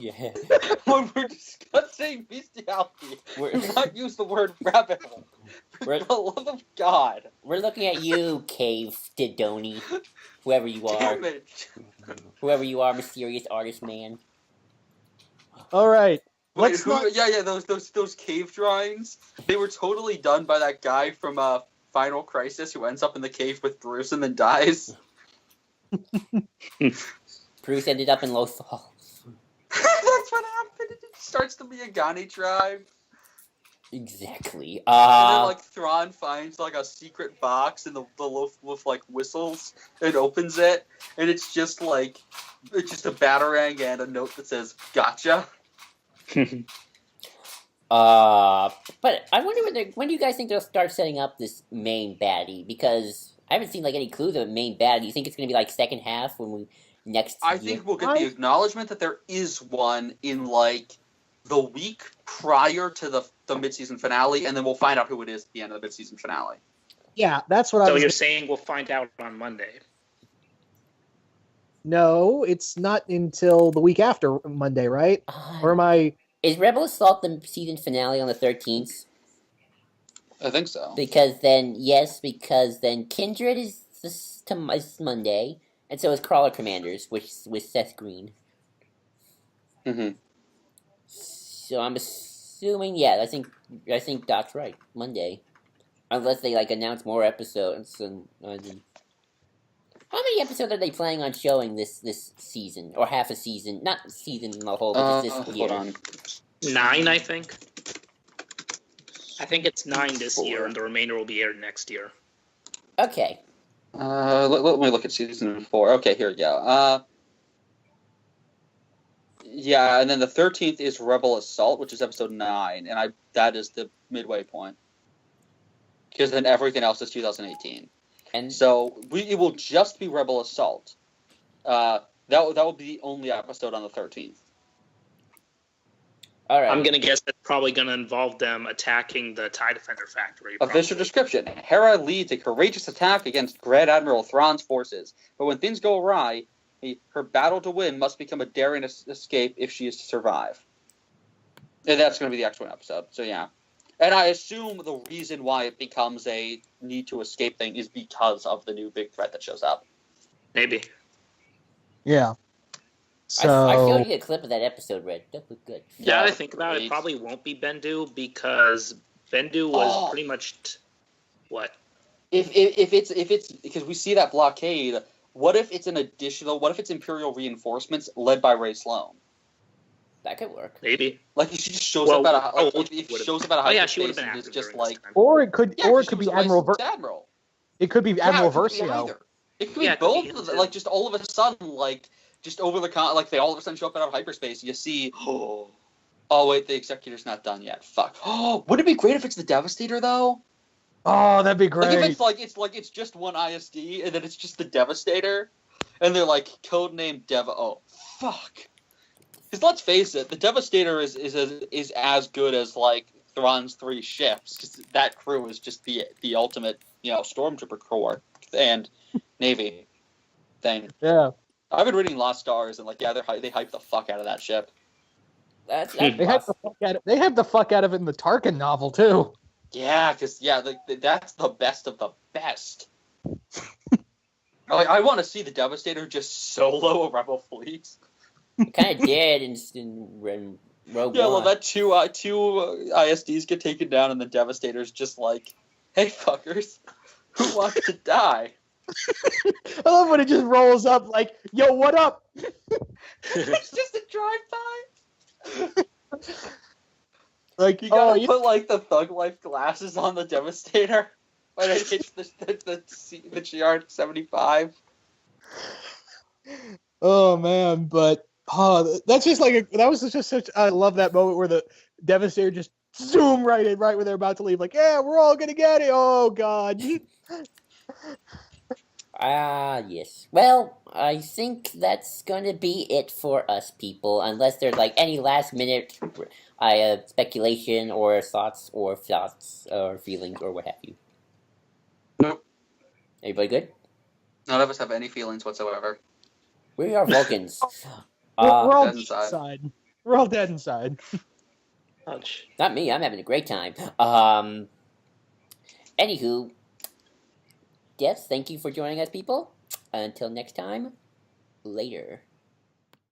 bestiality. Do not use the word rabbit hole. For the love of God. We're looking at you, Cave Didoni. Whoever you are. Damn it. Whoever you are, mysterious artist man. All right. Wait, those cave drawings, they were totally done by that guy from Final Crisis who ends up in the cave with Bruce and then dies. Bruce ended up in Lothal. That's what happened. It starts the Miyagani tribe. Exactly. And then, like, Thrawn finds, like, a secret box and the loaf with, like, whistles and opens it. And it's just, like, a Batarang and a note that says, gotcha. But I wonder when do you guys think they'll start setting up this main baddie? Because I haven't seen, like, any clues of a main baddie. Do you think it's going to be, like, second half when we I think we'll get the acknowledgement that there is one in, like, the week prior to the mid-season finale, and then we'll find out who it is at the end of the mid-season finale. Yeah, that's what I was... So you're saying we'll find out on Monday? No, it's not until the week after Monday, right? Or am I... Is Rebel Assault the season finale on the 13th? I think so. Because then Kindred is Monday, and so is Crawler Commanders, which with Seth Green. Mm-hmm. So I'm assuming, I think Doc's right. Monday, unless they like announce more episodes. And I How many episodes are they planning on showing this season, or half a season? Not season in the whole, but just this year. Hold on. 9, I think. I think it's 9 this year, and the remainder will be aired next year. Okay. Let me look at season 4. Okay, here we go. Yeah, and then the 13th is Rebel Assault, which is episode 9, and that is the midway point. Because then everything else is 2018. And so it will just be Rebel Assault. That will be the only episode on the 13th. All right. I'm going to guess that's probably going to involve them attacking the TIE Defender factory. Official description. Hera leads a courageous attack against Grand Admiral Thrawn's forces. But when things go awry, her battle to win must become a daring escape if she is to survive. And that's going to be the X-Wing episode. So, yeah. And I assume the reason why it becomes a need to escape thing is because of the new big threat that shows up. Maybe. Yeah. So I showed you a clip of that episode, Red. That looked good. Yeah, I think about it. Probably won't be Bendu because Bendu was pretty much what? If it's because we see that blockade. What if it's what if it's Imperial reinforcements led by Ray Sloan? That could work. Maybe. Like if she just shows up at a she would have been active just like or it could be Admiral Admiral. It could be Admiral Versio. It could be both. Like just all of a sudden, like just over the they all of a sudden show up out of hyperspace. And you see, oh wait, the Executor's not done yet. Fuck. Oh, would it be great if it's the Devastator though? Oh, that'd be great. Like if it's just one ISD and then it's just the Devastator, and they're like codename Dev. Oh, fuck. Because let's face it, the Devastator is as good as like Thrawn's 3 ships. Because that crew is just the ultimate Stormtrooper Corps and Navy thing. Yeah. I've been reading Lost Stars and they hype the fuck out of that ship. They hype the fuck out of it in the Tarkin novel too. Yeah, because that's the best of the best. I want to see the Devastator just solo a Rebel fleet. Kind of did in Rogue One. Yeah, well, that two ISDs get taken down, and the Devastator's just like, "Hey, fuckers, who wants to die?" I love when it just rolls up like, "Yo, what up?" It's just a drive-by. Like you gotta put like the Thug Life glasses on the Devastator when it hits the GR-75. Oh man, but that's just that was just such. I love that moment where the Devastator just zoom right in, right when they're about to leave. Like, yeah, we're all gonna get it. Oh god. Yes. Well, I think that's gonna be it for us, people. Unless there's any last minute speculation or thoughts or feelings or what have you. Nope. Everybody good? None of us have any feelings whatsoever. We are Vulcans. We're all dead inside. We're all dead inside. Ouch. Not me. I'm having a great time. Anywho, yes, thank you for joining us, people. Until next time, later.